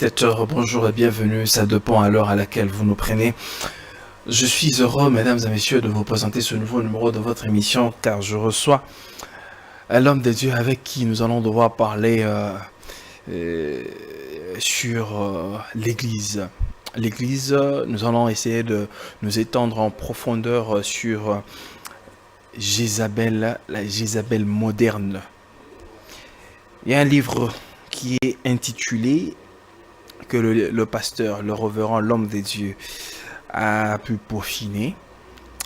téléspectateurs, bonjour et bienvenue, ça dépend à l'heure à laquelle vous nous prenez. Je suis heureux, mesdames et messieurs, de vous présenter ce nouveau numéro de votre émission, car je reçois l'homme de Dieu avec qui nous allons devoir parler sur l'Église. L'Église, nous allons essayer de nous étendre en profondeur sur Jézabel, la Jézabel moderne. Il y a un livre qui est intitulé, que le pasteur, le révérend, l'homme de Dieu a pu peaufiner.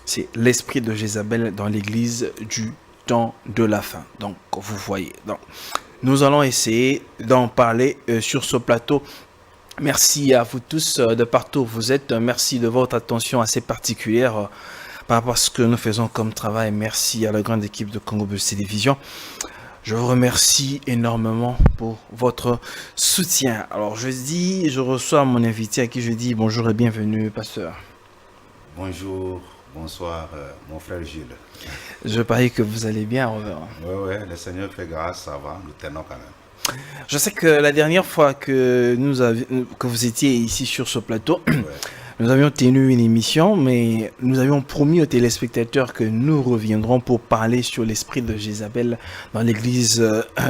C'est l'esprit de Jézabel dans l'église du temps de la fin. Donc, vous voyez. Donc, nous allons essayer d'en parler sur ce plateau. Merci à vous tous de partout où vous êtes. Merci de votre attention assez particulière par rapport à ce que nous faisons comme travail. Merci à la grande équipe de Congo Buzz Télévision. Je vous remercie énormément pour votre soutien. Alors je reçois mon invité à qui je dis bonjour et bienvenue, pasteur. Bonjour, bonsoir, mon frère Gilles. Je parie que vous allez bien, Robert. Oui, le Seigneur fait grâce, ça va, nous tenons quand même. Je sais que la dernière fois que vous étiez ici sur ce plateau, ouais. Nous avions tenu une émission, mais nous avions promis aux téléspectateurs que nous reviendrons pour parler sur l'esprit de Jézabel dans l'église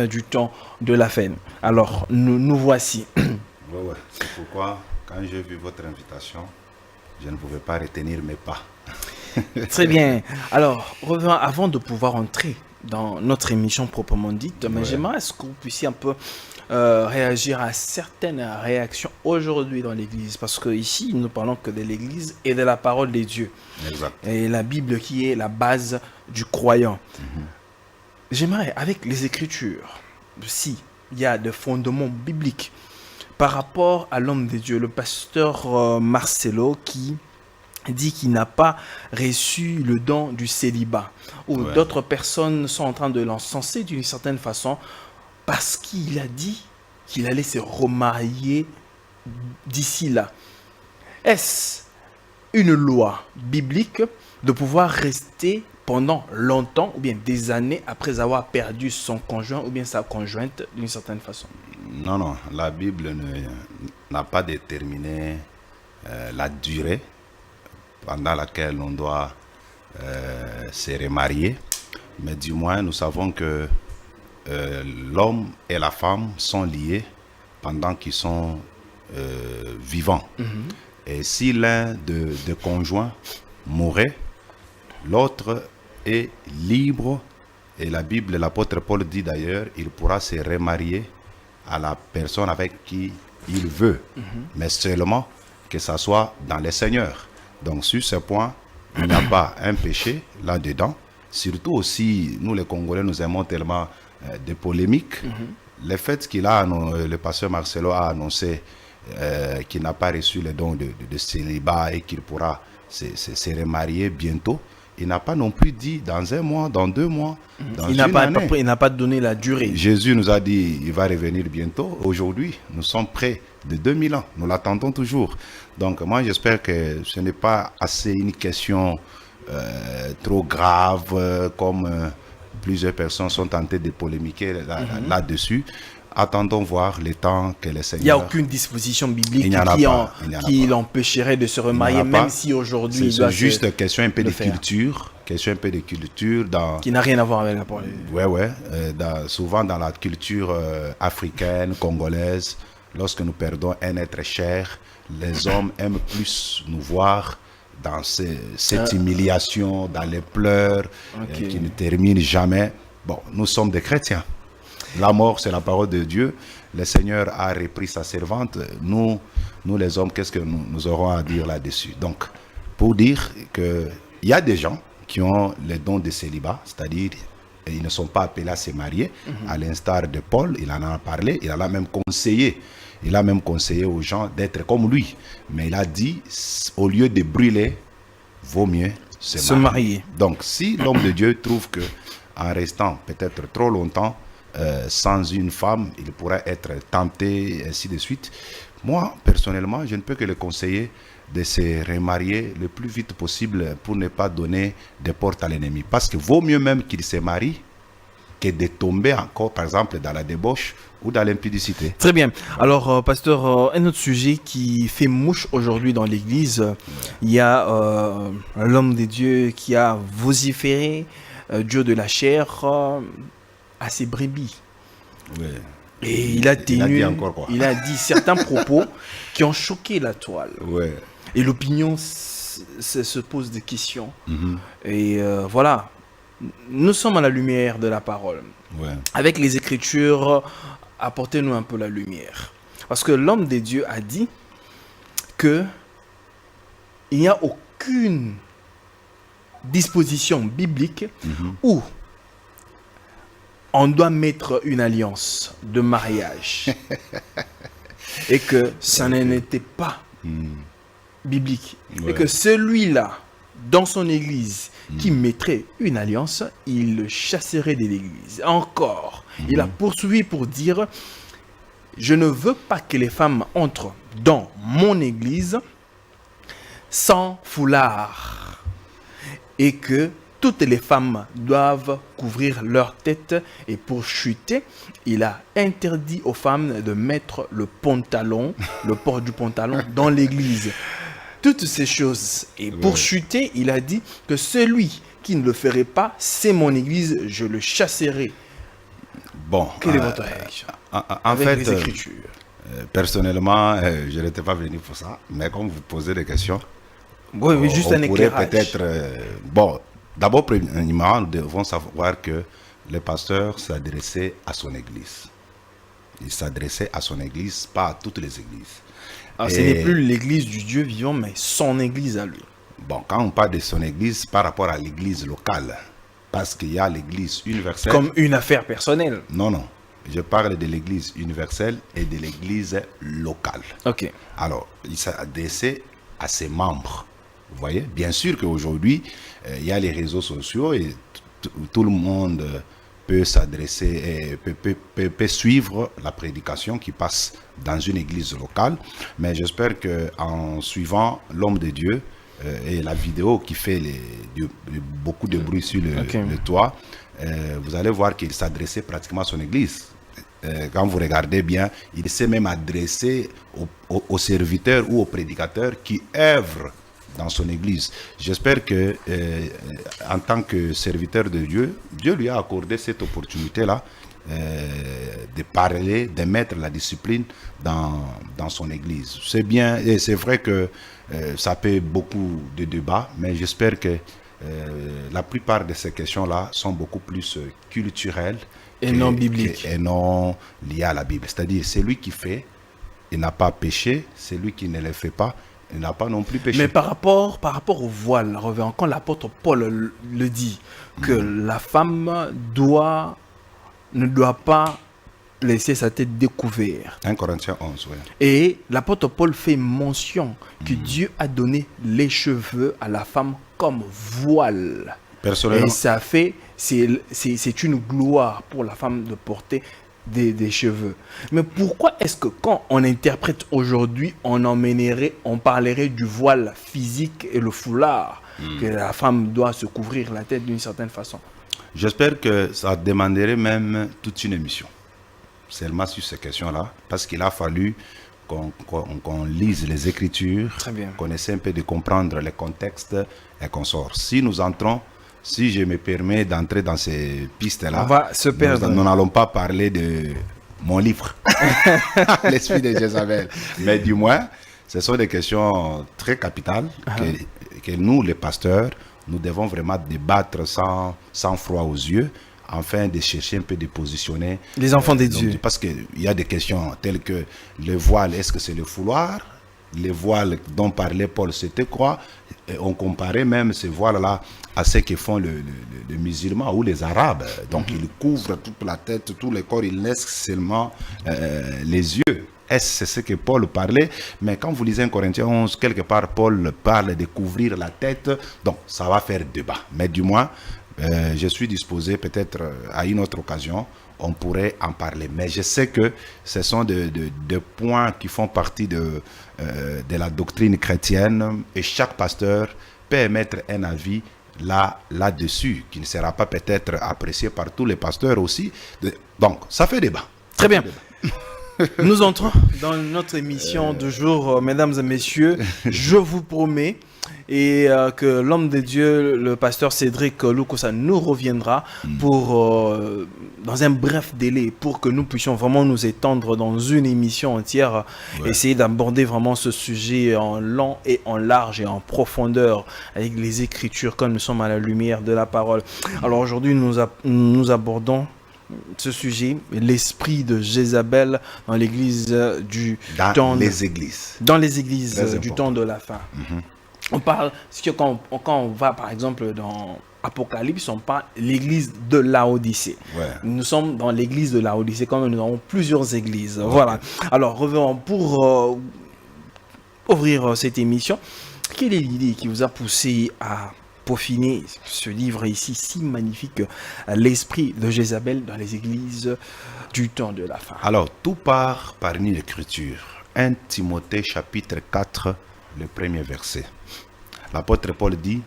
du temps de la fin. Alors, nous voici. Oui, c'est pourquoi, quand j'ai vu votre invitation, je ne pouvais pas retenir mes pas. Très bien. Alors, revenons avant de pouvoir entrer dans notre émission proprement dite, mais j'aimerais est-ce que vous puissiez un peu réagir à certaines réactions aujourd'hui dans l'église, parce que ici nous parlons que de l'église et de la parole de Dieu. Exact. Et la Bible qui est la base du croyant. J'aimerais, avec les Écritures, si il y a des fondements bibliques par rapport à l'homme de Dieu, le pasteur Marcelo, qui dit qu'il n'a pas reçu le don du célibat, ou d'autres personnes sont en train de l'encenser d'une certaine façon parce qu'il a dit qu'il allait se remarier d'ici là. Est-ce une loi biblique de pouvoir rester pendant longtemps ou bien des années après avoir perdu son conjoint ou bien sa conjointe d'une certaine façon? Non, la Bible n'a pas déterminé la durée pendant laquelle on doit se remarier, mais du moins nous savons que l'homme et la femme sont liés pendant qu'ils sont vivants. Et si l'un des conjoints mourait, l'autre est libre. Et la Bible, l'apôtre Paul dit d'ailleurs, il pourra se remarier à la personne avec qui il veut, mais seulement que ça soit dans le Seigneur. Donc sur ce point, il n'y a pas un péché là-dedans. Surtout aussi, nous les Congolais, nous aimons tellement des polémiques. Le fait le pasteur Marcelo a annoncé qu'il n'a pas reçu le don de célibat et qu'il pourra se remarier bientôt, il n'a pas non plus dit dans un mois, dans 2 mois, dans une année. Il n'a pas donné la durée. Jésus nous a dit il va revenir bientôt. Aujourd'hui, nous sommes près de 2000 ans. Nous l'attendons toujours. Donc moi, j'espère que ce n'est pas assez une question trop grave comme plusieurs personnes sont tentées de polémiquer là-dessus. Attendons voir le temps que le Seigneur... Il n'y a aucune disposition biblique qui l'empêcherait de se remarier, même si aujourd'hui... C'est juste question un peu de culture. Question un peu de culture dans... Qui n'a rien à voir avec la parole. Souvent dans la culture africaine, congolaise, lorsque nous perdons un être cher, les hommes aiment plus nous voir dans cette humiliation, dans les pleurs qui ne terminent jamais. Bon, nous sommes des chrétiens. La mort, c'est la parole de Dieu. Le Seigneur a repris sa servante. Nous les hommes, qu'est-ce que nous aurons à dire là-dessus? Donc, pour dire qu'il y a des gens qui ont les dons de célibat, c'est-à-dire ils ne sont pas appelés à se marier, à l'instar de Paul, il en a parlé, il en a même conseillé. Il a même conseillé aux gens d'être comme lui. Mais il a dit, au lieu de brûler, vaut mieux se marier. Donc, si l'homme de Dieu trouve que en restant peut-être trop longtemps sans une femme, il pourrait être tenté, ainsi de suite. Moi, personnellement, je ne peux que le conseiller de se remarier le plus vite possible pour ne pas donner des portes à l'ennemi. Parce que vaut mieux même qu'il se marie que de tomber encore, par exemple, dans la débauche ou dans l'impudicité. Très bien. Alors, pasteur, un autre sujet qui fait mouche aujourd'hui dans l'Église, il y a l'homme de Dieu qui a vociféré, Dieu de la chair, à ses brebis. Ouais. Et il a dit encore quoi? Il a dit certains propos qui ont choqué la toile. Ouais. Et l'opinion se pose des questions. Mhm. Et voilà, nous sommes à la lumière de la parole. Ouais. Avec les Écritures, apportez-nous un peu la lumière. Parce que l'homme de Dieu a dit que il n'y a aucune disposition biblique où on doit mettre une alliance de mariage et que ça n'était pas biblique. Ouais. Et que celui-là, dans son église, qui mettrait une alliance, il le chasserait de l'église. Encore, il a poursuivi pour dire, je ne veux pas que les femmes entrent dans mon église sans foulard. Et que toutes les femmes doivent couvrir leur tête. Et pour chuter, il a interdit aux femmes de mettre le pantalon, le port du pantalon dans l'église. Toutes ces choses. Et pour chuter, il a dit que celui qui ne le ferait pas, c'est mon église, je le chasserai. Bon. Quelle est votre réaction En fait, les Écritures? Personnellement, je n'étais pas venu pour ça. Mais comme vous posez des questions, Oui, juste un on pourrait éclairage. peut-être... bon, d'abord, premièrement, nous devons savoir que le pasteur s'adressait à son église. Il s'adressait à son église, pas à toutes les églises. Alors, ce n'est plus l'église du Dieu vivant, mais son église à lui. Bon, quand on parle de son église, par rapport à l'église locale, parce qu'il y a l'église universelle... Comme une affaire personnelle. Non, non. Je parle de l'église universelle et de l'église locale. Ok. Alors, il s'adressait à ses membres. Vous voyez? Bien sûr qu'aujourd'hui, il y a les réseaux sociaux et tout le monde peut s'adresser, peut suivre la prédication qui passe dans une église locale. Mais j'espère qu'en suivant l'homme de Dieu et la vidéo qui fait beaucoup de bruit sur le toit, vous allez voir qu'il s'adressait pratiquement à son église. Quand vous regardez bien, il s'est même adressé aux serviteurs ou aux prédicateurs qui œuvrent dans son église. J'espère que, en tant que serviteur de Dieu, Dieu lui a accordé cette opportunité-là de parler, de mettre la discipline dans son église. C'est bien, et c'est vrai que ça fait beaucoup de débats, mais j'espère que la plupart de ces questions-là sont beaucoup plus culturelles et non bibliques. Et non liées à la Bible. C'est-à-dire, celui qui fait, il n'a pas péché, celui qui ne le fait pas, il n'a pas non plus péché. Mais par rapport au voile, quand l'apôtre Paul le dit, que la femme ne doit pas laisser sa tête découverte. 1 Corinthiens 11, oui. Et l'apôtre Paul fait mention que Dieu a donné les cheveux à la femme comme voile. Personnellement, et ça fait, c'est une gloire pour la femme de porter des cheveux. Mais pourquoi est-ce que quand on interprète aujourd'hui, on parlerait du voile physique et le foulard, que la femme doit se couvrir la tête d'une certaine façon? J'espère que ça demanderait même toute une émission, seulement sur ces questions-là, parce qu'il a fallu qu'on lise les Écritures, qu'on essaie un peu de comprendre les contextes et qu'on sort. Si nous entrons, si je me permets d'entrer dans ces pistes-là, on va se perdre. Nous n'allons pas parler de mon livre, L'esprit de Jézabel. Mais du moins, ce sont des questions très capitales que nous, les pasteurs, nous devons vraiment débattre sans froid aux yeux, afin de chercher un peu de positionner les enfants des dieux. Parce qu'il y a des questions telles que le voile, est-ce que c'est le fouloir? Les voiles dont parlait Paul, c'était quoi? Et on comparait même ces voiles-là à ce que font les musulmans ou les arabes. Donc ils couvrent toute la tête, tout le corps, ils laissent seulement les yeux. C'est ce que Paul parlait? Mais quand vous lisez 1 Corinthiens 11, quelque part, Paul parle de couvrir la tête. Donc ça va faire débat. Mais du moins, je suis disposé peut-être à une autre occasion, on pourrait en parler. Mais je sais que ce sont des points qui font partie de la doctrine chrétienne et chaque pasteur peut émettre un avis là-dessus, qui ne sera pas peut-être apprécié par tous les pasteurs aussi. Donc, ça fait débat. Très bien. Nous entrons dans notre émission du jour, mesdames et messieurs. Je vous promets que l'homme de Dieu, le pasteur Cédric Lukosa, nous reviendra pour, dans un bref délai, pour que nous puissions vraiment nous étendre dans une émission entière, essayer d'aborder vraiment ce sujet en long et en large et en profondeur avec les Écritures, comme nous sommes à la lumière de la parole. Alors aujourd'hui, nous abordons ce sujet, l'esprit de Jézabel dans l'église du temps. Dans les églises du temps de la fin. On parle, quand on va par exemple dans Apocalypse, on parle de l'église de Laodicée. Nous sommes dans l'église de Laodicée, comme nous avons plusieurs églises. Voilà. Alors revenons pour ouvrir cette émission. Quelle est l'idée qui vous a poussé à peaufiner ce livre ici si magnifique, l'esprit de Jézabel dans les églises du temps de la fin? Alors, tout part par une écriture. 1 Timothée chapitre 4, le premier verset. L'apôtre Paul dit,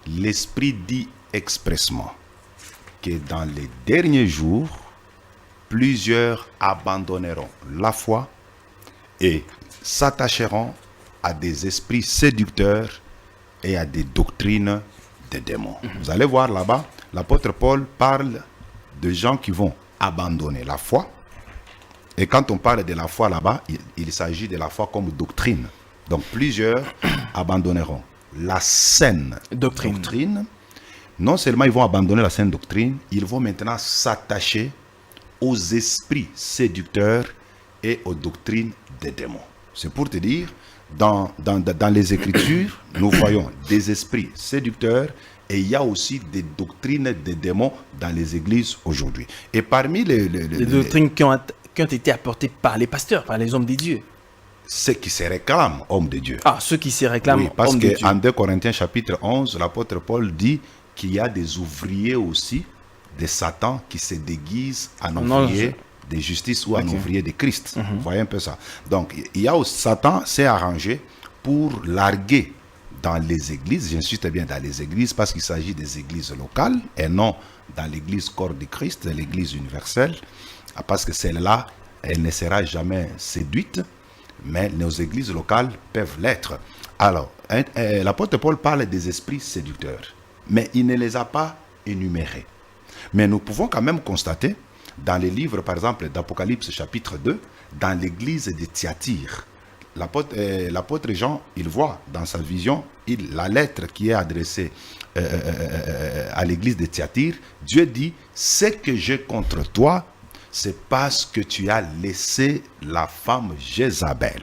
l'esprit dit expressement que dans les derniers jours, plusieurs abandonneront la foi et s'attacheront à des esprits séducteurs et à des doctrines des démons. Vous allez voir là-bas, l'apôtre Paul parle de gens qui vont abandonner la foi. Et quand on parle de la foi là-bas, il s'agit de la foi comme doctrine. Donc plusieurs abandonneront la saine doctrine. Non seulement ils vont abandonner la saine doctrine, ils vont maintenant s'attacher aux esprits séducteurs et aux doctrines des démons. C'est pour te dire, dans les Écritures, nous voyons des esprits séducteurs et il y a aussi des doctrines des démons dans les églises aujourd'hui. Et parmi les doctrines qui ont été apportées par les pasteurs, par les hommes de Dieu. Ceux qui se réclament hommes de Dieu. Ah, ceux qui se réclament hommes de Dieu. Parce qu'en 2 Corinthiens chapitre 11, l'apôtre Paul dit qu'il y a des ouvriers aussi de Satan qui se déguisent en ouvriers de justice ou en ouvrier de Christ. Vous voyez un peu ça. Donc, il y a aussi, Satan s'est arrangé pour larguer dans les églises, j'insiste bien dans les églises parce qu'il s'agit des églises locales et non dans l'église corps de Christ, l'église universelle, parce que celle-là, elle ne sera jamais séduite, mais nos églises locales peuvent l'être. Alors, l'apôtre Paul parle des esprits séducteurs, mais il ne les a pas énumérés. Mais nous pouvons quand même constater dans les livres, par exemple, d'Apocalypse chapitre 2, dans l'église de Thyatire, l'apôtre Jean, il voit dans sa vision, la lettre qui est adressée à l'église de Thyatire, Dieu dit, ce que j'ai contre toi, c'est parce que tu as laissé la femme Jézabel,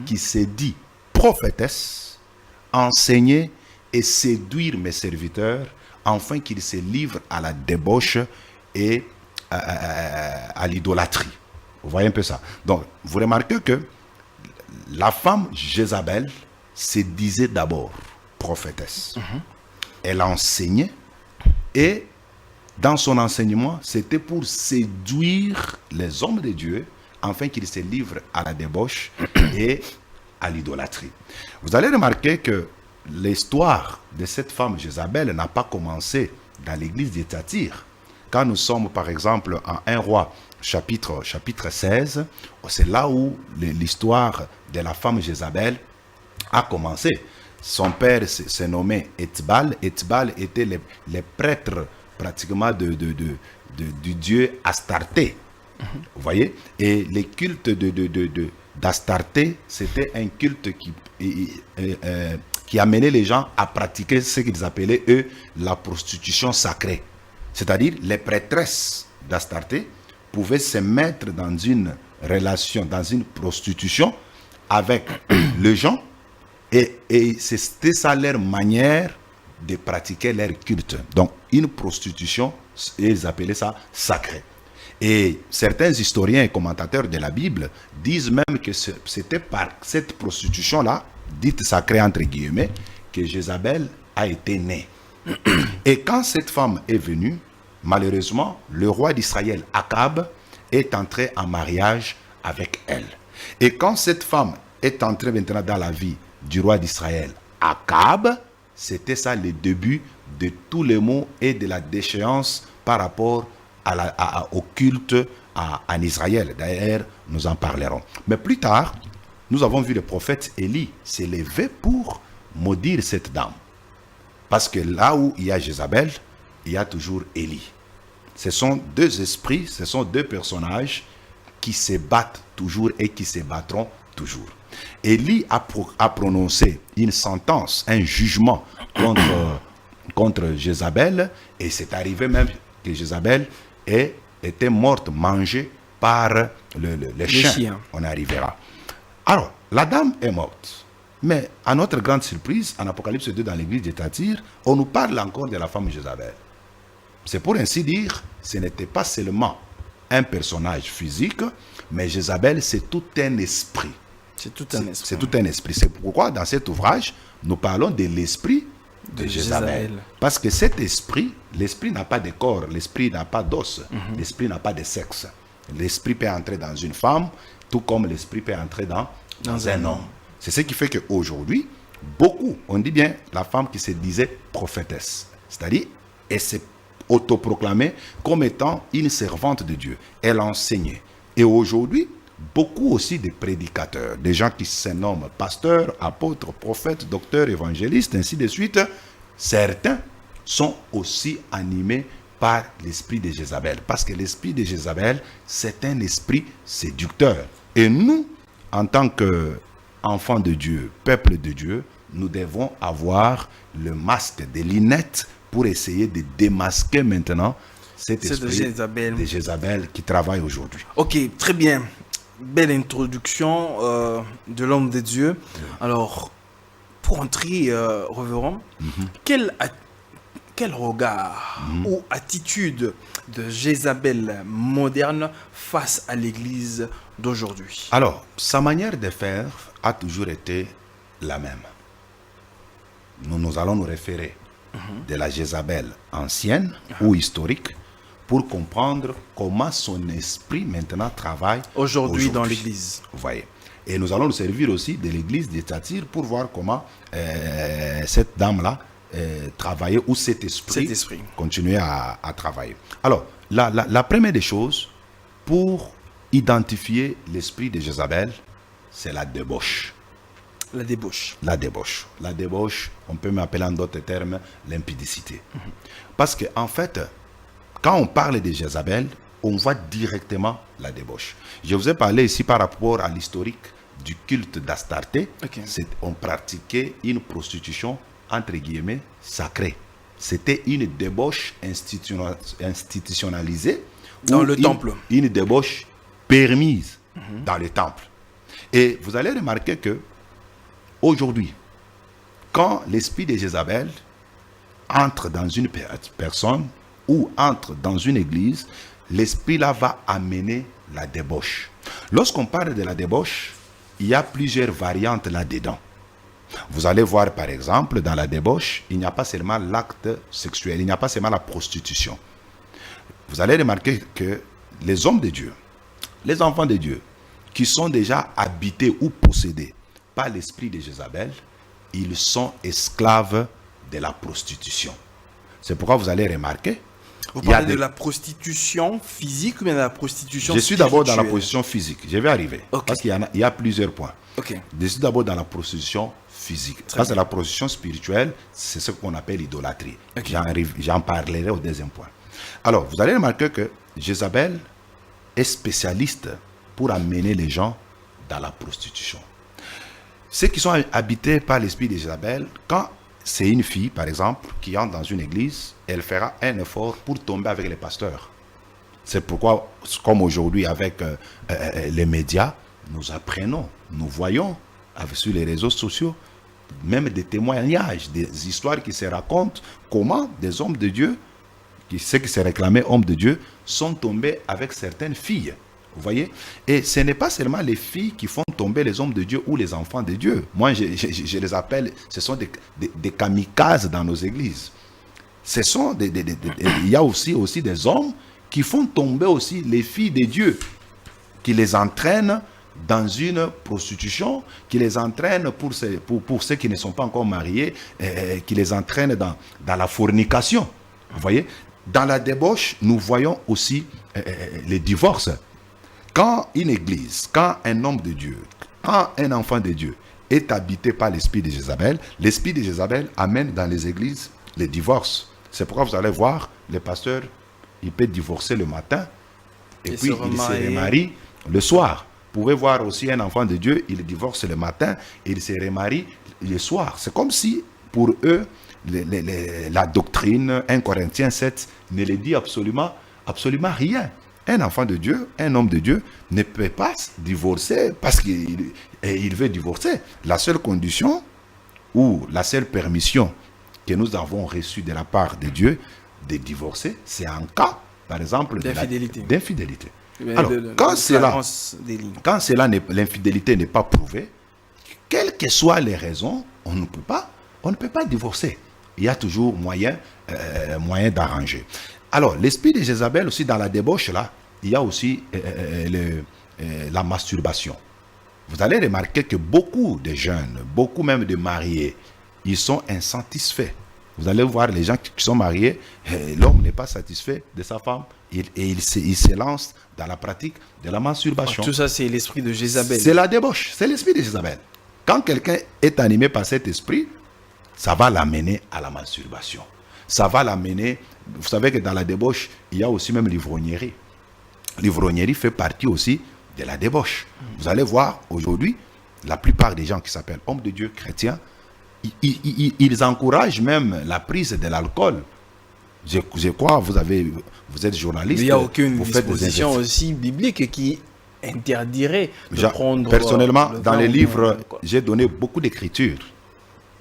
qui s'est dit prophétesse, enseigner et séduire mes serviteurs, afin qu'ils se livrent à la débauche et à l'idolâtrie. Vous voyez un peu ça. Donc, vous remarquez que la femme Jézabel se disait d'abord prophétesse. Elle enseignait et dans son enseignement, c'était pour séduire les hommes de Dieu afin qu'ils se livrent à la débauche et à l'idolâtrie. Vous allez remarquer que l'histoire de cette femme Jézabel n'a pas commencé dans l'église de Thyatire. Quand nous sommes par exemple en 1 Roi chapitre 16, c'est là où l'histoire de la femme Jézabel a commencé. Son père s'est nommé Etbal. Etbal était le prêtre pratiquement du dieu Astarté. Vous voyez? Et le culte d'Astarté, c'était un culte qui amenait les gens à pratiquer ce qu'ils appelaient, eux, la prostitution sacrée. C'est-à-dire, les prêtresses d'Astarté pouvaient se mettre dans une relation, dans une prostitution avec les gens, et c'était ça leur manière de pratiquer leur culte. Donc, une prostitution, ils appelaient ça sacrée. Et certains historiens et commentateurs de la Bible disent même que c'était par cette prostitution-là, dite sacrée entre guillemets, que Jézabel a été née. Et quand cette femme est venue, malheureusement, le roi d'Israël, Akab, est entré en mariage avec elle. Et quand cette femme est entrée maintenant dans la vie du roi d'Israël, Akab, c'était ça le début de tous les maux et de la déchéance par rapport au culte en Israël. D'ailleurs, nous en parlerons. Mais plus tard, nous avons vu le prophète Élie s'élever pour maudire cette dame. Parce que là où il y a Jézabel, il y a toujours Élie. Ce sont deux esprits, ce sont deux personnages qui se battent toujours et qui se battront toujours. Élie a prononcé une sentence, un jugement contre Jézabel, et c'est arrivé même que Jézabel était morte, mangée par le chien. On arrivera. Alors, la dame est morte. Mais à notre grande surprise, en Apocalypse 2, dans l'église de Thyatire, on nous parle encore de la femme Jézabel. C'est pour ainsi dire, ce n'était pas seulement un personnage physique, mais Jézabel, c'est tout un esprit. C'est tout un esprit. C'est tout un esprit. C'est pourquoi, dans cet ouvrage, nous parlons de l'esprit de Jézabel. Parce que cet esprit, l'esprit n'a pas de corps, l'esprit n'a pas d'os, l'esprit n'a pas de sexe. L'esprit peut entrer dans une femme, tout comme l'esprit peut entrer dans un homme. C'est ce qui fait qu'aujourd'hui, beaucoup, on dit bien la femme qui se disait prophétesse. C'est-à-dire, elle s'est autoproclamée comme étant une servante de Dieu. Elle enseignait. Et aujourd'hui, beaucoup aussi de prédicateurs, des gens qui se nomment pasteurs, apôtres, prophètes, docteurs, évangélistes, ainsi de suite, certains sont aussi animés par l'esprit de Jézabel. Parce que l'esprit de Jézabel, c'est un esprit séducteur. Et nous, en tant qu'enfants de Dieu, peuple de Dieu, nous devons avoir le masque des lunettes pour essayer de démasquer maintenant cet esprit de Jézabel qui travaille aujourd'hui. Ok, très bien. Belle introduction de l'homme de Dieu. Alors, pour entrer, révérend, quel regard ou attitude de Jézabel moderne face à l'Église d'aujourd'hui? Alors, sa manière de faire a toujours été la même. Nous allons nous référer de la Jézabel ancienne ou historique pour comprendre comment son esprit maintenant travaille aujourd'hui dans l'Église. Vous voyez. Et nous allons nous servir aussi de l'Église de Thyatire pour voir comment cette dame-là travaillait, ou cet esprit continuait à travailler. Alors, la première des choses, pour identifier l'esprit de Jézabel, c'est la débauche. La débauche. La débauche. La débauche, on peut m'appeler en d'autres termes l'impudicité. Parce qu'en fait, quand on parle de Jézabel, on voit directement la débauche. Je vous ai parlé ici par rapport à l'historique du culte d'Astarté. Okay. On pratiquait une prostitution, entre guillemets, sacrée. C'était une débauche institutionnalisée. Dans le temple. Une débauche permise dans le temple. Et vous allez remarquer que aujourd'hui, quand l'esprit de Jézabel entre dans une personne ou entre dans une église, l'esprit là va amener la débauche. Lorsqu'on parle de la débauche, il y a plusieurs variantes là-dedans. Vous allez voir par exemple, dans la débauche, il n'y a pas seulement l'acte sexuel, il n'y a pas seulement la prostitution. Vous allez remarquer que les hommes de Dieu, les enfants de Dieu, qui sont déjà habités ou possédés par l'esprit de Jézabel, ils sont esclaves de la prostitution. C'est pourquoi vous allez remarquer. Vous parlez de la prostitution physique ou bien de la prostitution spirituelle? Je suis d'abord dans la prostitution physique. Je vais arriver. Okay. Parce qu'il y a plusieurs points. Okay. Je suis d'abord dans la prostitution physique. Parce que la prostitution spirituelle, c'est ce qu'on appelle l'idolâtrie. Okay. J'en parlerai au deuxième point. Alors, vous allez remarquer que Jézabel est spécialiste pour amener les gens dans la prostitution. Ceux qui sont habités par l'esprit de Jézabel, quand c'est une fille, par exemple, qui entre dans une église, elle fera un effort pour tomber avec les pasteurs. C'est pourquoi, comme aujourd'hui avec les médias, nous apprenons, nous voyons sur les réseaux sociaux, même des témoignages, des histoires qui se racontent, comment des hommes de Dieu, ceux qui se réclamaient hommes de Dieu, sont tombés avec certaines filles. Vous voyez? Et ce n'est pas seulement les filles qui font tomber les hommes de Dieu ou les enfants de Dieu. Moi, je les appelle, ce sont des kamikazes dans nos églises. Il y a aussi des hommes qui font tomber aussi les filles de Dieu, qui les entraînent dans une prostitution, qui les entraîne pour ceux qui ne sont pas encore mariés, qui les entraîne dans la fornication. Vous voyez, dans la débauche, nous voyons aussi les divorces. Quand une église, quand un homme de Dieu, quand un enfant de Dieu est habité par l'esprit de Jézabel, l'esprit de Jézabel amène dans les églises les divorces. C'est pourquoi vous allez voir, les pasteurs, il peut divorcer le matin et puis il se remarie le soir. Vous pouvez voir aussi un enfant de Dieu, il divorce le matin et il se remarie le soir. C'est comme si pour eux, la doctrine 1 Corinthiens 7 ne les dit absolument rien. Un enfant de Dieu, un homme de Dieu ne peut pas divorcer parce qu'il veut divorcer. La seule condition ou la seule permission que nous avons reçue de la part de Dieu de divorcer, c'est en cas, par exemple, d'infidélité. Alors, quand l'infidélité n'est pas prouvée, quelles que soient les raisons, on ne peut pas divorcer. Il y a toujours moyen d'arranger. Alors, l'esprit de Jézabel aussi dans la débauche, là, il y a aussi la masturbation. Vous allez remarquer que beaucoup de jeunes, beaucoup même de mariés, ils sont insatisfaits. Vous allez voir les gens qui sont mariés, l'homme n'est pas satisfait de sa femme et il se lance dans la pratique de la masturbation. Tout ça, c'est l'esprit de Jézabel. C'est la débauche, c'est l'esprit de Jézabel. Quand quelqu'un est animé par cet esprit, ça va l'amener à la masturbation. Ça va l'amener, vous savez que dans la débauche, il y a aussi même l'ivrognerie. L'ivrognerie fait partie aussi de la débauche. Vous allez voir, aujourd'hui, la plupart des gens qui s'appellent hommes de Dieu, chrétiens, ils encouragent même la prise de l'alcool. Je crois, vous êtes journaliste. Il n'y a aucune disposition aussi biblique qui interdirait de prendre... Personnellement, dans les livres, j'ai donné beaucoup d'écritures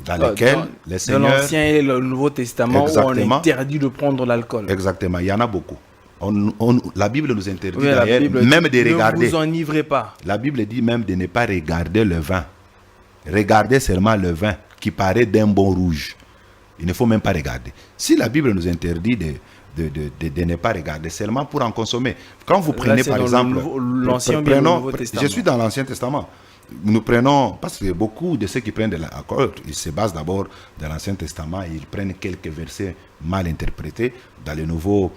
dans lesquelles les seigneurs... Dans l'Ancien et le Nouveau Testament, où on interdit de prendre l'alcool. Exactement, il y en a beaucoup. La Bible nous interdit d'ailleurs même de regarder. Ne vous enivrez pas. La Bible dit même de ne pas regarder le vin. Regardez seulement le vin qui paraît d'un bon rouge. Il ne faut même pas regarder. Si la Bible nous interdit de ne pas regarder, seulement pour en consommer. Quand vous prenez par exemple... Je suis dans l'Ancien Testament. Nous prenons, parce que beaucoup de ceux qui prennent de l'alcool, ils se basent d'abord dans l'Ancien Testament et ils prennent quelques versets mal interprétés dans le Nouveau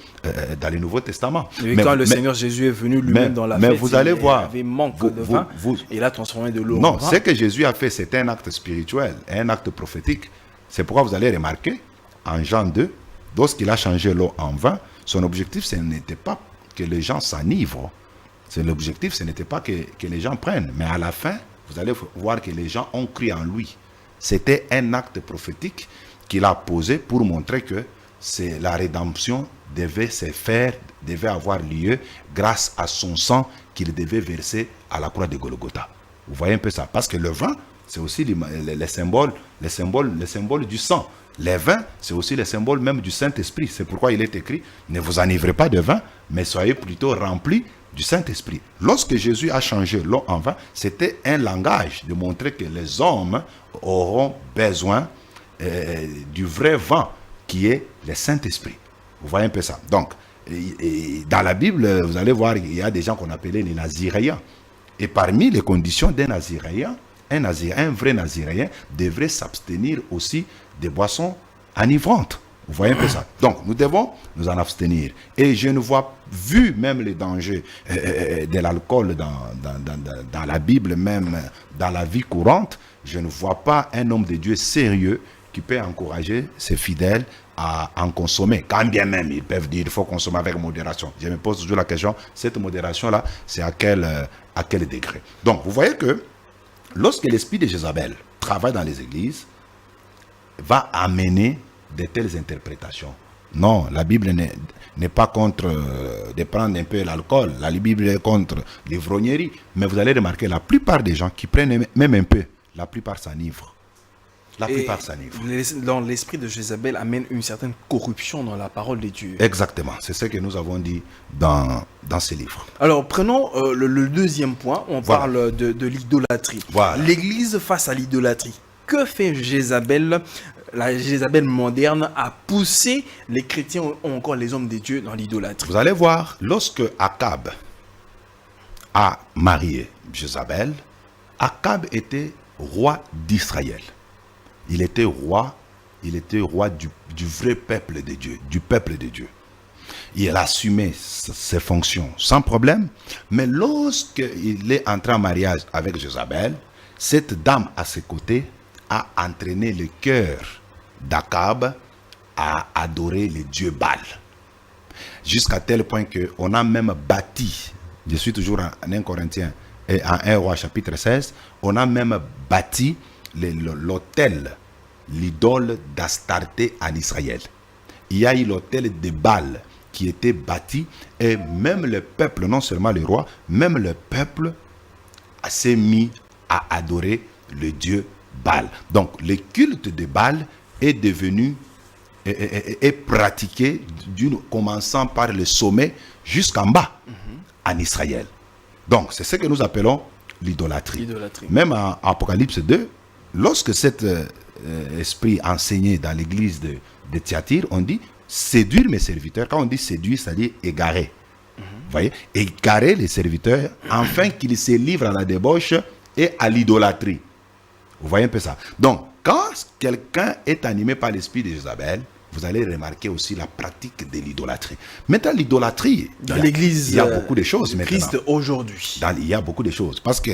Testament. Mais quand le Seigneur Jésus est venu lui-même dans la fête, vous allez voir, il avait manque de vin et il a transformé de l'eau en vin. Non, ce que Jésus a fait, c'est un acte spirituel, un acte prophétique. C'est pourquoi vous allez remarquer, en Jean 2, lorsqu'il a changé l'eau en vin, son objectif, ce n'était pas que les gens s'enivrent. L'objectif, ce n'était pas que les gens prennent. Mais à la fin, vous allez voir que les gens ont cru en lui. C'était un acte prophétique qu'il a posé pour montrer que la rédemption devait avoir lieu grâce à son sang qu'il devait verser à la croix de Golgotha. Vous voyez un peu ça. Parce que le vin, c'est aussi le symbole du sang. Les vins, c'est aussi le symbole même du Saint-Esprit. C'est pourquoi il est écrit, ne vous enivrez pas de vin, mais soyez plutôt remplis du Saint-Esprit. Lorsque Jésus a changé l'eau en vin, c'était un langage de montrer que les hommes auront besoin du vrai vin qui est le Saint-Esprit. Vous voyez un peu ça. Donc, dans la Bible, vous allez voir, il y a des gens qu'on appelait les Naziréens. Et parmi les conditions d'un Naziréen, un vrai Naziréen devrait s'abstenir aussi des boissons enivrantes. Vous voyez un peu ça. Donc, nous devons nous en abstenir. Et je ne vois, vu même les dangers de l'alcool dans la Bible, même dans la vie courante, je ne vois pas un homme de Dieu sérieux qui peut encourager ses fidèles à en consommer. Quand bien même, ils peuvent dire qu'il faut consommer avec modération. Je me pose toujours la question, cette modération-là, c'est à quel degré? Donc, vous voyez que lorsque l'esprit de Jézabel travaille dans les églises, va amener de telles interprétations. Non, la Bible n'est pas contre de prendre un peu l'alcool. La Bible est contre l'ivrognerie. Mais vous allez remarquer, la plupart des gens qui prennent même un peu, la plupart s'enivrent. Dans l'esprit de Jézabel amène une certaine corruption dans la parole de Dieu. Exactement, c'est ce que nous avons dit dans ces livres. Alors prenons le deuxième point, on parle de l'idolâtrie. Voilà. L'Église face à l'idolâtrie. Que fait Jézabel, la Jézabel moderne, à pousser les chrétiens ou encore les hommes de Dieu dans l'idolâtrie? Vous allez voir, lorsque Akab a marié Jézabel, Akab était roi d'Israël. Il était roi du vrai peuple de Dieu, du peuple de Dieu. Il assumait ses fonctions sans problème, mais lorsqu'il est entré en mariage avec Jézabel, cette dame à ses côtés a entraîné le cœur d'Akab à adorer le dieu Baal. Jusqu'à tel point qu'on a même bâti, je suis toujours en 1 Corinthiens et en 1 Roi chapitre 16, on a même bâti l'autel, l'idole d'Astarté en Israël. Il y a eu l'autel de Baal qui était bâti et même le peuple, non seulement le roi, même le peuple s'est mis à adorer le dieu Baal. Donc le culte de Baal est devenu est pratiqué commençant par le sommet jusqu'en bas en Israël. Donc c'est ce que nous appelons l'idolâtrie. Même en Apocalypse 2, lorsque cet esprit enseigné dans l'église de Thyatire, on dit séduire mes serviteurs. Quand on dit séduire, ça dit égarer. Vous voyez, égarer les serviteurs afin qu'ils se livrent à la débauche et à l'idolâtrie. Vous voyez un peu ça. Donc, quand quelqu'un est animé par l'esprit de Jézabel, vous allez remarquer aussi la pratique de l'idolâtrie. Maintenant, l'idolâtrie, dans l'église, il y a beaucoup de choses maintenant. Christ aujourd'hui. Il y a beaucoup de choses. Parce que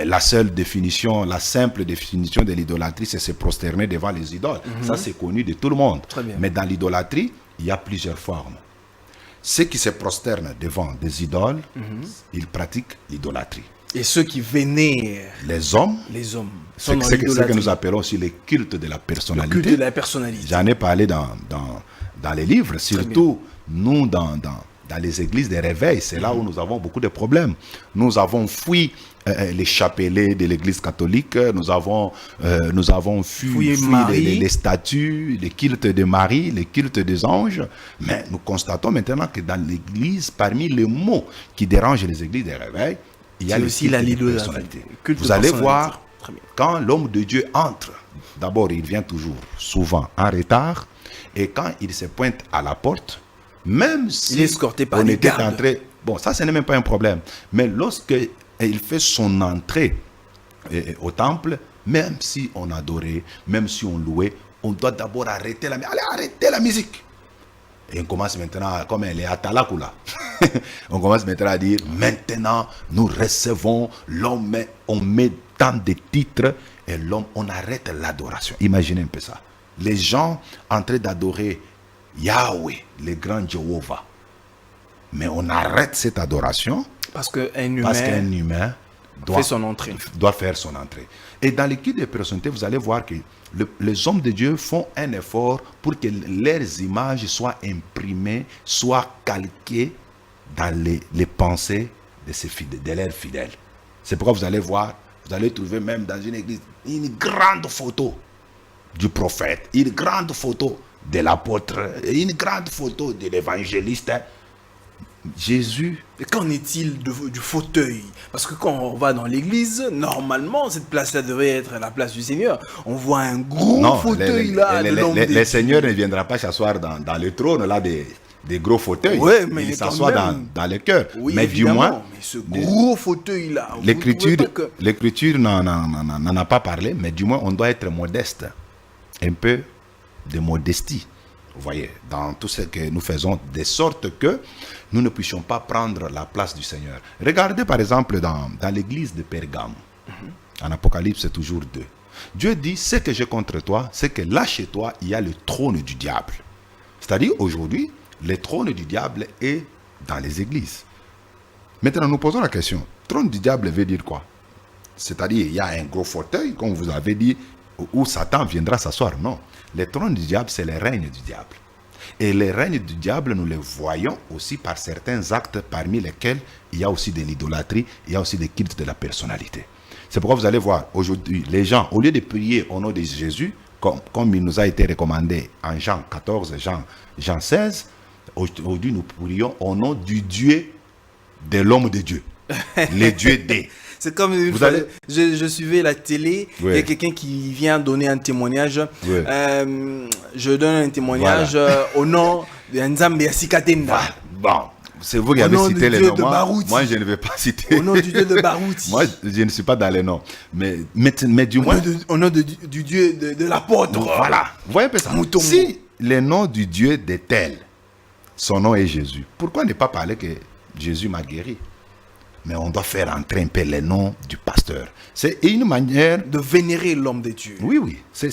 la simple définition de l'idolâtrie, c'est se prosterner devant les idoles. Ça, c'est connu de tout le monde. Mais dans l'idolâtrie, il y a plusieurs formes. Ceux qui se prosternent devant des idoles, ils pratiquent l'idolâtrie. Et ceux qui vénèrent les hommes, c'est ce que nous appelons aussi le culte de la personnalité. Le culte de la personnalité. J'en ai parlé dans les livres, surtout nous dans les églises des réveils, c'est là où nous avons beaucoup de problèmes. Nous avons fui les chapelets de l'église catholique, nous avons fui les statues, les cultes de Marie, les cultes des anges, mais nous constatons maintenant que dans l'église, parmi les mots qui dérangent les églises des réveils, il y a aussi la personnalité. Vous allez voir, quand l'homme de Dieu entre, d'abord il vient toujours souvent en retard, et quand il se pointe à la porte, même si il est escorté par on les était gardes. entré, bon ça ce n'est même pas un problème, mais lorsque il fait son entrée au temple, même si on adorait, même si on louait, on doit d'abord arrêter la musique. Allez, arrêtez la musique. Et on commence maintenant, comme elle est à Talakula, on commence maintenant à dire, maintenant nous recevons l'homme, on met tant de titres, et l'homme, on arrête l'adoration. Imaginez un peu ça. Les gens en train d'adorer Yahweh, le grand Jéhovah. Mais on arrête cette adoration parce qu'un humain doit faire son entrée. Et dans l'équipe des personnalités, vous allez voir que les hommes de Dieu font un effort pour que leurs images soient imprimées, soient calquées dans les pensées de leurs fidèles. C'est pourquoi vous allez voir, vous allez trouver même dans une église une grande photo du prophète, une grande photo de l'apôtre, une grande photo de l'évangéliste. Jésus. Et qu'en est-il du fauteuil? Parce que quand on va dans l'église, normalement, cette place-là devrait être la place du Seigneur. On voit un gros fauteuil là. Le Seigneur ne viendra pas s'asseour dans le trône là des gros fauteuils. Ouais, mais il s'assoit dans le cœur. Oui, mais du moins, mais ce gros fauteuil là. L'Écriture n'en a pas parlé, mais du moins, on doit être modeste. Un peu de modestie. Vous voyez, dans tout ce que nous faisons, de sorte que nous ne puissions pas prendre la place du Seigneur. Regardez par exemple dans l'église de Pergame, en Apocalypse toujours 2. Dieu dit, ce que j'ai contre toi, c'est que là chez toi, il y a le trône du diable. C'est-à-dire aujourd'hui, le trône du diable est dans les églises. Maintenant, nous posons la question, trône du diable veut dire quoi? C'est-à-dire, il y a un gros fauteuil, comme vous avez dit, où Satan viendra s'asseoir. Non. Le trône du diable, c'est le règne du diable. Et le règne du diable, nous le voyons aussi par certains actes parmi lesquels il y a aussi de l'idolâtrie, il y a aussi des cultes de la personnalité. C'est pourquoi vous allez voir, aujourd'hui, les gens, au lieu de prier au nom de Jésus, comme il nous a été recommandé en Jean 14, Jean 16, aujourd'hui nous prions au nom du Dieu de l'homme de Dieu, le Dieu des. C'est comme je suivais la télé, il y a quelqu'un qui vient donner un témoignage. Je donne un témoignage au nom de Nzambe Yasikatenda. Bon, c'est vous qui Au avez nom cité du les Dieu noms. de Barouti. Moi, je ne vais pas citer. Au nom du Dieu de Barouti. Moi, je ne suis pas dans les noms. Mais du moins. Au nom du Dieu de l'apôtre. Voilà. Vous voyez un peu ça. Mouton. Si le nom du Dieu est tel, son nom est Jésus, pourquoi ne pas parler que Jésus m'a guéri? Mais on doit faire entrer un peu le nom du pasteur. C'est une manière de vénérer l'homme de Dieu. Oui, oui. Ce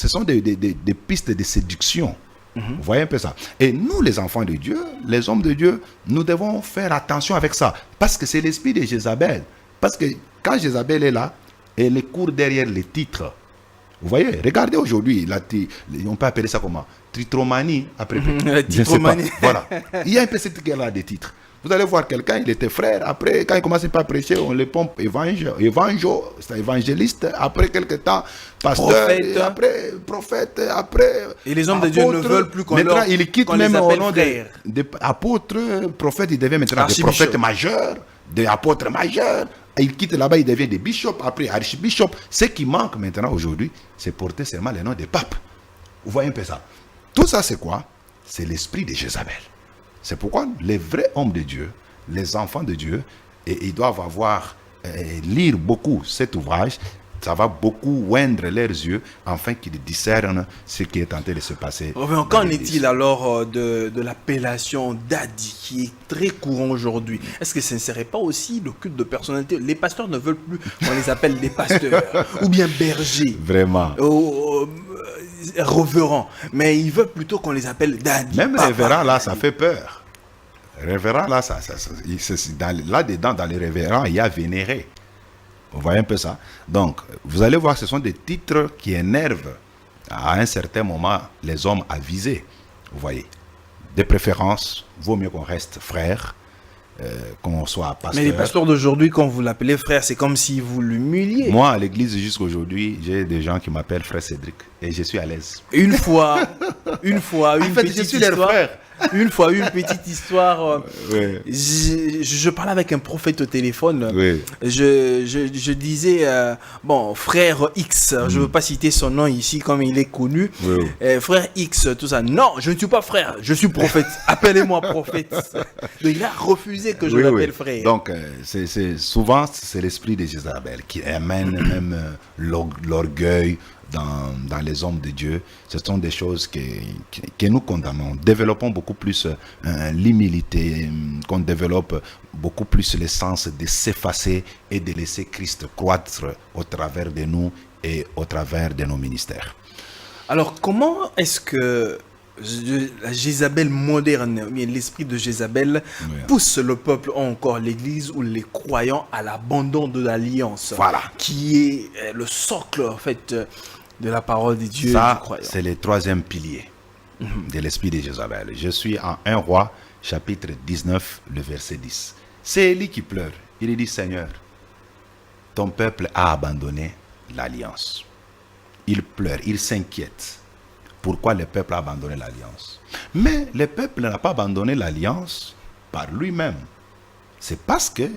sont des pistes de séduction. Vous voyez un peu ça. Et nous, les enfants de Dieu, les hommes de Dieu, nous devons faire attention avec ça. Parce que c'est l'esprit de Jézabel. Parce que quand Jézabel est là, elle court derrière les titres. Vous voyez, regardez aujourd'hui, on peut appeler ça comment? Tritromanie après. Tritromanie. Voilà. Il y a un peu cette guerre-là des titres. Vous allez voir quelqu'un, il était frère. Après, quand il commence pas à prêcher, on le pompe évangéliste. Après quelques temps, pasteur. Après, prophète. Après. Et les hommes de Dieu ne veulent plus qu'on maintenant, il quitte même au nom d'apôtres, prophète, il devient maintenant des prophètes majeurs, des apôtres majeurs. Il quitte là-bas, il devient des bishops, après archbishop. Ce qui manque maintenant aujourd'hui, c'est porter seulement le nom des papes. Vous voyez un peu ça. Tout ça, c'est quoi? C'est l'esprit de Jézabel. C'est pourquoi les vrais hommes de Dieu, les enfants de Dieu, ils doivent lire beaucoup cet ouvrage. Ça va beaucoup oindre leurs yeux afin qu'ils discernent ce qui est en train de se passer. Qu'en est-il alors de l'appellation Daddy qui est très courant aujourd'hui? Est-ce que ce ne serait pas aussi le culte de personnalité? Les pasteurs ne veulent plus qu'on les appelle des pasteurs ou bien bergers. Vraiment. Révérends, mais ils veulent plutôt qu'on les appelle Daddy. Même révérend là, ça fait peur. Révérend là, là-dedans, dans les révérends, il y a vénéré. Vous voyez un peu ça? Donc, vous allez voir, ce sont des titres qui énervent à un certain moment les hommes avisés. Vous voyez? De préférence, vaut mieux qu'on reste frère, qu'on soit pasteur. Mais les pasteurs d'aujourd'hui, quand vous l'appelez frère, c'est comme si vous l'humiliez. Moi, à l'église, jusqu'aujourd'hui, j'ai des gens qui m'appellent frère Cédric et je suis à l'aise. Une fois, une petite je suis leur histoire. frère. Une fois, une petite histoire. Oui. Je parlais avec un prophète au téléphone. Oui. Je disais, bon, frère X, je ne veux pas citer son nom ici comme il est connu. Oui. Frère X, tout ça. Non, je ne suis pas frère, je suis prophète. Appelez-moi prophète. Donc, il a refusé que je l'appelle frère. Donc, souvent, c'est l'esprit de Jézabel qui amène même l'orgueil dans les hommes de Dieu. Ce sont des choses que nous condamnons. Développons beaucoup plus l'humilité, qu'on développe beaucoup plus le sens de s'effacer et de laisser Christ croître au travers de nous et au travers de nos ministères. Alors, comment est-ce que la Jézabel moderne, l'esprit de Jézabel, pousse le peuple, encore l'Église ou les croyants, à l'abandon de l'alliance, voilà, qui est le socle en fait de la parole de Dieu. Ça, c'est le troisième pilier de l'esprit de Jézabel. Je suis en 1 Roi, chapitre 19, le verset 10. C'est Élie qui pleure. Il dit: Seigneur, ton peuple a abandonné l'alliance. Il pleure, il s'inquiète. Pourquoi le peuple a abandonné l'alliance? Mais le peuple n'a pas abandonné l'alliance par lui-même. C'est parce que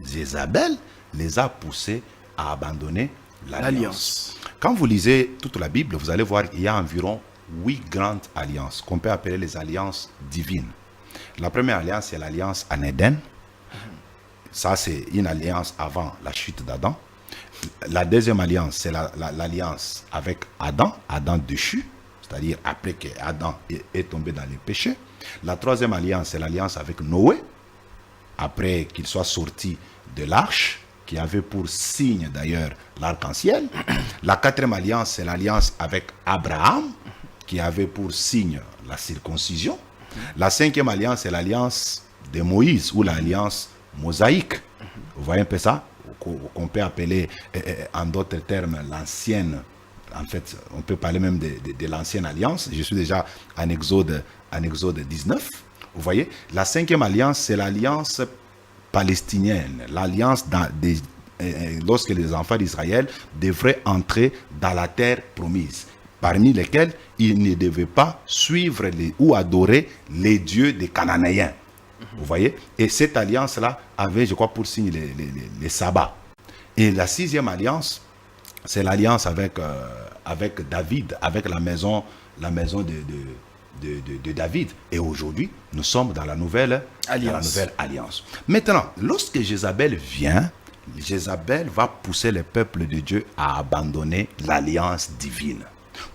Jézabel les a poussés à abandonner l'alliance. Quand vous lisez toute la Bible, vous allez voir qu'il y a environ 8 grandes alliances qu'on peut appeler les alliances divines. La première alliance, c'est l'alliance en Éden. Ça, c'est une alliance avant la chute d'Adam. La deuxième alliance, c'est l'alliance avec Adam déchu, c'est-à-dire après que Adam est tombé dans les péchés. La troisième alliance, c'est l'alliance avec Noé, après qu'il soit sorti de l'arche, qui avait pour signe d'ailleurs l'arc-en-ciel. La quatrième alliance, c'est l'alliance avec Abraham, qui avait pour signe la circoncision. La cinquième alliance, c'est l'alliance de Moïse, ou l'alliance mosaïque. Vous voyez un peu ça? Qu'on peut appeler, en d'autres termes, l'ancienne. En fait, on peut parler même de l'ancienne alliance. Je suis déjà en Exode 19. Vous voyez? La cinquième alliance, c'est l'alliance palestinienne, l'alliance lorsque les enfants d'Israël devraient entrer dans la terre promise, parmi lesquels ils ne devaient pas suivre ou adorer les dieux des Cananéens. Vous voyez? Et cette alliance-là avait, je crois, pour signe les sabbats. Et la sixième alliance, c'est l'alliance avec David, avec la maison de David. Et aujourd'hui, nous sommes dans la nouvelle alliance. Maintenant, lorsque Jézabel vient, Jézabel va pousser le peuple de Dieu à abandonner l'alliance divine.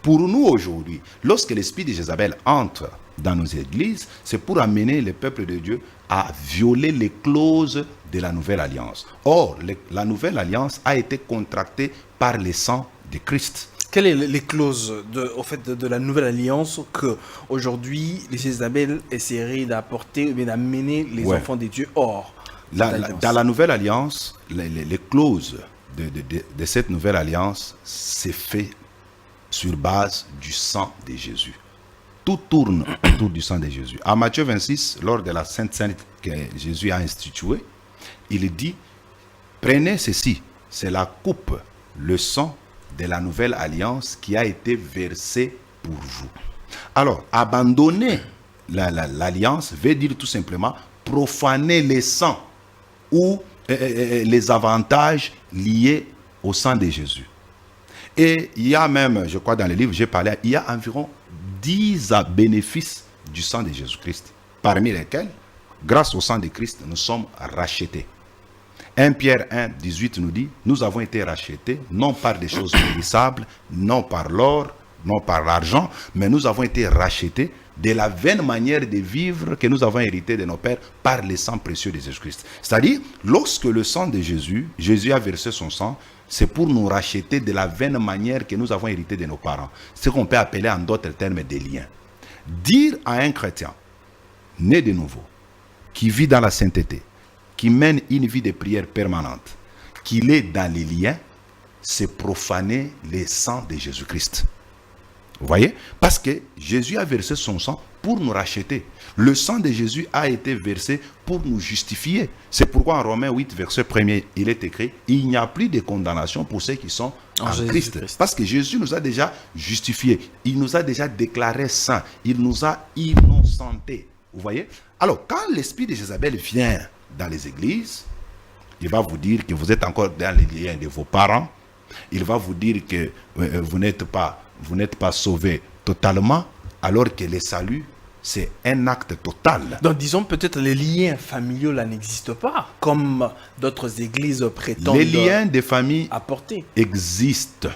Pour nous aujourd'hui, lorsque l'esprit de Jézabel entre dans nos églises, c'est pour amener le peuple de Dieu à violer les clauses de la nouvelle alliance. Or, la nouvelle alliance a été contractée par le sang de Christ. Quelles sont les clauses de la nouvelle alliance que aujourd'hui les Jézabel essaieraient d'apporter ou bien d'amener les enfants de Dieu hors dans la nouvelle alliance, les clauses de cette nouvelle alliance, c'est fait sur base du sang de Jésus. Tout tourne autour du sang de Jésus. À Matthieu 26, lors de la Sainte Seine que Jésus a instituée, il dit, prenez ceci, c'est la coupe, le sang de la nouvelle alliance qui a été versé pour vous. Alors, abandonner l'alliance veut dire tout simplement profaner les sangs ou les avantages liés au sang de Jésus. Et il y a même, je crois dans le livre, j'ai parlé, il y a environ 10 bénéfices du sang de Jésus-Christ, parmi lesquels, grâce au sang de Christ, nous sommes rachetés. 1 Pierre 1, 18 nous dit, nous avons été rachetés, non par des choses périssables, non par l'or, non par l'argent, mais nous avons été rachetés de la vaine manière de vivre que nous avons hérité de nos pères par le sang précieux de Jésus-Christ. C'est-à-dire, lorsque le sang de Jésus a versé son sang, c'est pour nous racheter de la vaine manière que nous avons hérité de nos parents. Ce qu'on peut appeler en d'autres termes des liens. Dire à un chrétien, né de nouveau, qui vit dans la sainteté, qui mène une vie de prière permanente, qu'il est dans les liens, c'est profaner le sang de Jésus-Christ. Vous voyez? Parce que Jésus a versé son sang pour nous racheter. Le sang de Jésus a été versé pour nous justifier. C'est pourquoi en Romains 8, verset 1er, il est écrit, il n'y a plus de condamnation pour ceux qui sont en Christ. Parce que Jésus nous a déjà justifiés. Il nous a déjà déclarés saints. Il nous a innocentés. Vous voyez? Alors, quand l'esprit de Jézabel vient dans les églises, il va vous dire que vous êtes encore dans les liens de vos parents. Il va vous dire que vous n'êtes pas sauvés totalement, alors que le salut, c'est un acte total. Donc disons peut-être les liens familiaux là n'existent pas, comme d'autres églises prétendent. Les liens de famille apporter existent.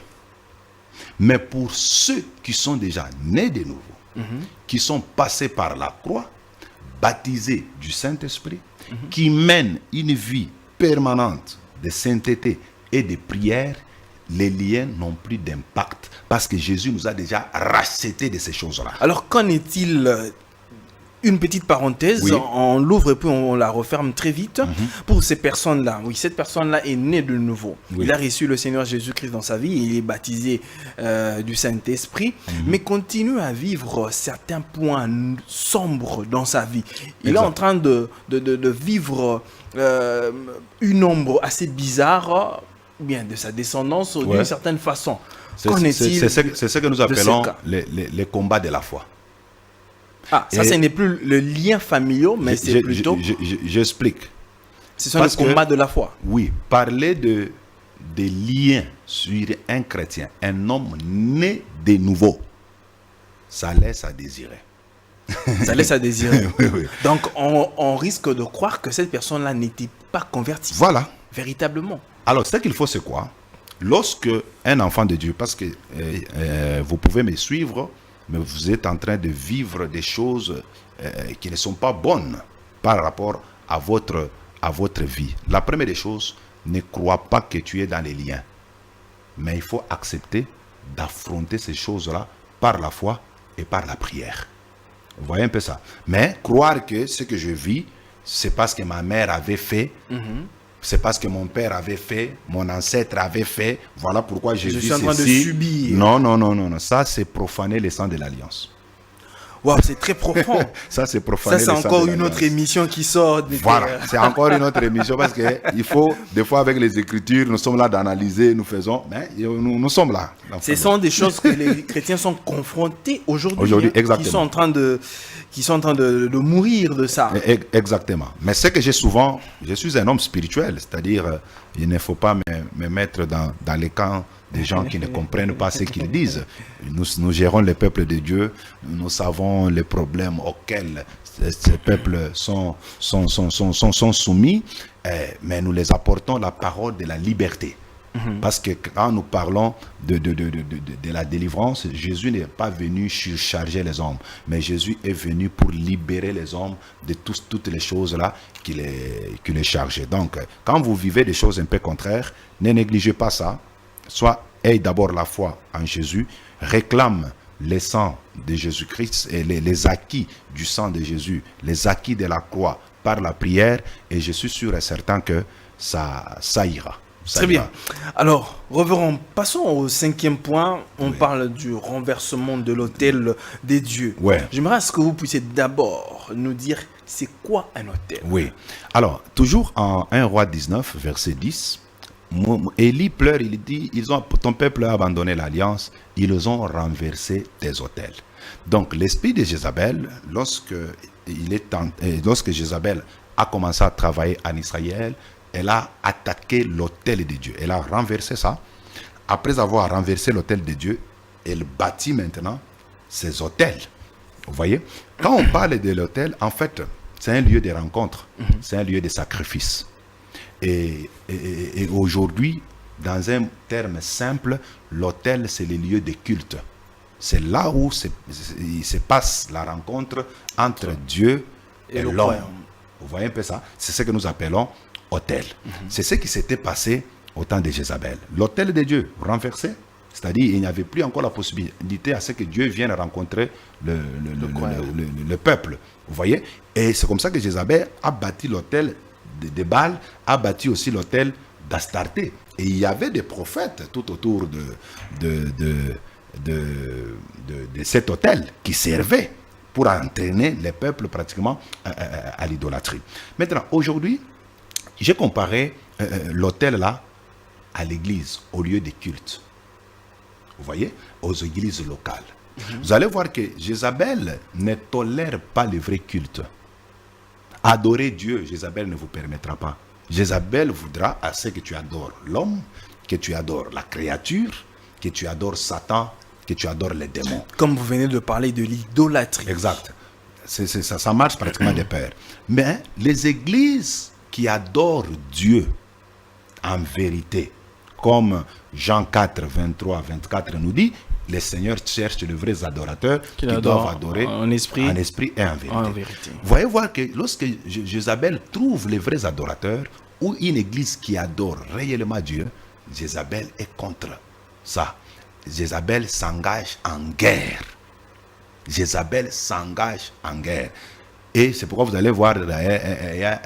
Mais pour ceux qui sont déjà nés de nouveau, qui sont passés par la croix, baptisés du Saint-Esprit, qui mènent une vie permanente de sainteté et de prière, les liens n'ont plus d'impact parce que Jésus nous a déjà rachetés de ces choses-là. Alors qu'en est-il? Une petite parenthèse, oui. On l'ouvre et puis on la referme très vite. Pour ces personnes-là, oui, cette personne-là est née de nouveau. Oui. Il a reçu le Seigneur Jésus-Christ dans sa vie, il est baptisé du Saint-Esprit, mais continue à vivre certains points sombres dans sa vie. Il est en train de vivre une ombre assez bizarre, bien de sa descendance d'une certaine façon. C'est ce que nous appelons les combats de la foi. Ah, ça, ce n'est plus le lien familial, mais c'est plutôt... J'explique. Ce sont les combats de la foi. Oui, parler des liens sur un chrétien, un homme né de nouveau, ça laisse à désirer. Ça laisse à désirer. Oui. Donc, on risque de croire que cette personne-là n'était pas convertie. Voilà. Véritablement. Alors, ce qu'il faut, c'est quoi? Lorsque un enfant de Dieu, parce que vous pouvez me suivre, mais vous êtes en train de vivre des choses qui ne sont pas bonnes par rapport à votre vie. La première des choses, ne crois pas que tu es dans les liens. Mais il faut accepter d'affronter ces choses-là par la foi et par la prière. Vous voyez un peu ça? Mais croire que ce que je vis, c'est parce que ma mère avait fait, c'est parce que mon père avait fait, mon ancêtre avait fait, voilà pourquoi je vis ceci. Je suis en train de subir. Non. Ça, c'est profaner le sang de l'alliance. Waouh, c'est très profond. Ça, c'est profaner le sang de l'alliance. Ça, c'est encore une autre émission qui sort. Voilà, c'est encore une autre émission parce qu'il faut, des fois, avec les Écritures, nous sommes là d'analyser, nous faisons, mais nous sommes là. Ce sont des choses que les chrétiens sont confrontés aujourd'hui. Exactement. Qui sont en train de mourir de ça. Exactement. Mais c'est que je suis un homme spirituel, c'est-à-dire il ne faut pas me mettre dans les camps des gens qui ne comprennent pas ce qu'ils disent. Nous gérons le peuple de Dieu, nous savons les problèmes auxquels ces peuples sont soumis, mais nous les apportons la parole de la liberté. Parce que quand nous parlons de la délivrance, Jésus n'est pas venu surcharger les hommes, mais Jésus est venu pour libérer les hommes de toutes les choses-là qui les chargeaient. Donc, quand vous vivez des choses un peu contraires, ne négligez pas ça. Aie d'abord la foi en Jésus, réclame le sang de Jésus-Christ et les acquis du sang de Jésus, les acquis de la croix par la prière, et je suis sûr et certain que ça ira. Très bien. Alors, revenons, passons au 5e point. On parle du renversement de l'autel des dieux. J'aimerais ce que vous puissiez d'abord nous dire c'est quoi un autel. Oui. Alors, toujours en 1 Roi 19, verset 10, Élie pleure, il dit, ton peuple a abandonné l'alliance, ils ont renversé tes autels. Donc, l'esprit de Jézabel, lorsque Jézabel a commencé à travailler en Israël, elle a attaqué l'autel de Dieu. Elle a renversé ça. Après avoir renversé l'autel de Dieu, elle bâtit maintenant ses autels. Vous voyez? Quand on parle de l'autel, en fait, c'est un lieu de rencontre. C'est un lieu de sacrifice. Et aujourd'hui, dans un terme simple, l'autel, c'est le lieu de culte. C'est là où il se passe la rencontre entre Dieu et l'homme. Vous voyez un peu ça? C'est ce que nous appelons autel. C'est ce qui s'était passé au temps de Jézabel. L'autel de Dieu renversé, c'est-à-dire il n'y avait plus encore la possibilité à ce que Dieu vienne rencontrer le peuple. Vous voyez? Et c'est comme ça que Jézabel a bâti l'autel de Baal, a bâti aussi l'autel d'Astarté. Et il y avait des prophètes tout autour de cet autel qui servaient pour entraîner les peuples pratiquement à l'idolâtrie. Maintenant, aujourd'hui, j'ai comparé l'autel là à l'église, au lieu de culte. Vous voyez, aux églises locales. Vous allez voir que Jézabel ne tolère pas le vrai culte. Adorer Dieu, Jézabel ne vous permettra pas. Jézabel voudra à ce que tu adores l'homme, que tu adores la créature, que tu adores Satan, que tu adores les démons. Comme vous venez de parler de l'idolâtrie. Exact. Ça marche pratiquement de pair. Mais les églises qui adorent Dieu en vérité, comme Jean 4, 23, 24 nous dit, les seigneurs cherchent les vrais adorateurs qui doivent adorer en esprit et en vérité. Vous voyez voir que lorsque Jézabel trouve les vrais adorateurs, ou une église qui adore réellement Dieu, Jézabel est contre ça. Jézabel s'engage en guerre. Jézabel s'engage en guerre. Et c'est pourquoi vous allez voir, il y a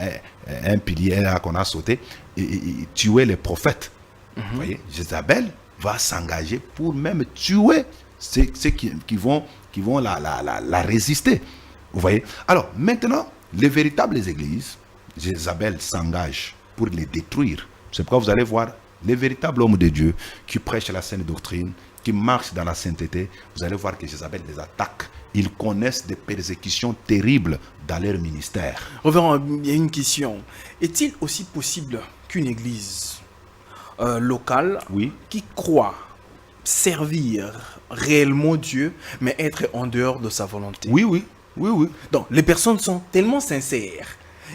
un pilier qu'on a sauté, et tuer les prophètes. Vous voyez, Jézabel va s'engager pour même tuer ceux qui vont la résister. Vous voyez? Alors, maintenant, les véritables églises, Jézabel s'engage pour les détruire. C'est pourquoi vous allez voir les véritables hommes de Dieu qui prêchent la sainte doctrine, qui marchent dans la sainteté. Vous allez voir que Jézabel les attaque. Ils connaissent des persécutions terribles dans leur ministère. Reverend, il y a une question. Est-il aussi possible qu'une église locale qui croit servir réellement Dieu, mais être en dehors de sa volonté? Oui. Donc, les personnes sont tellement sincères.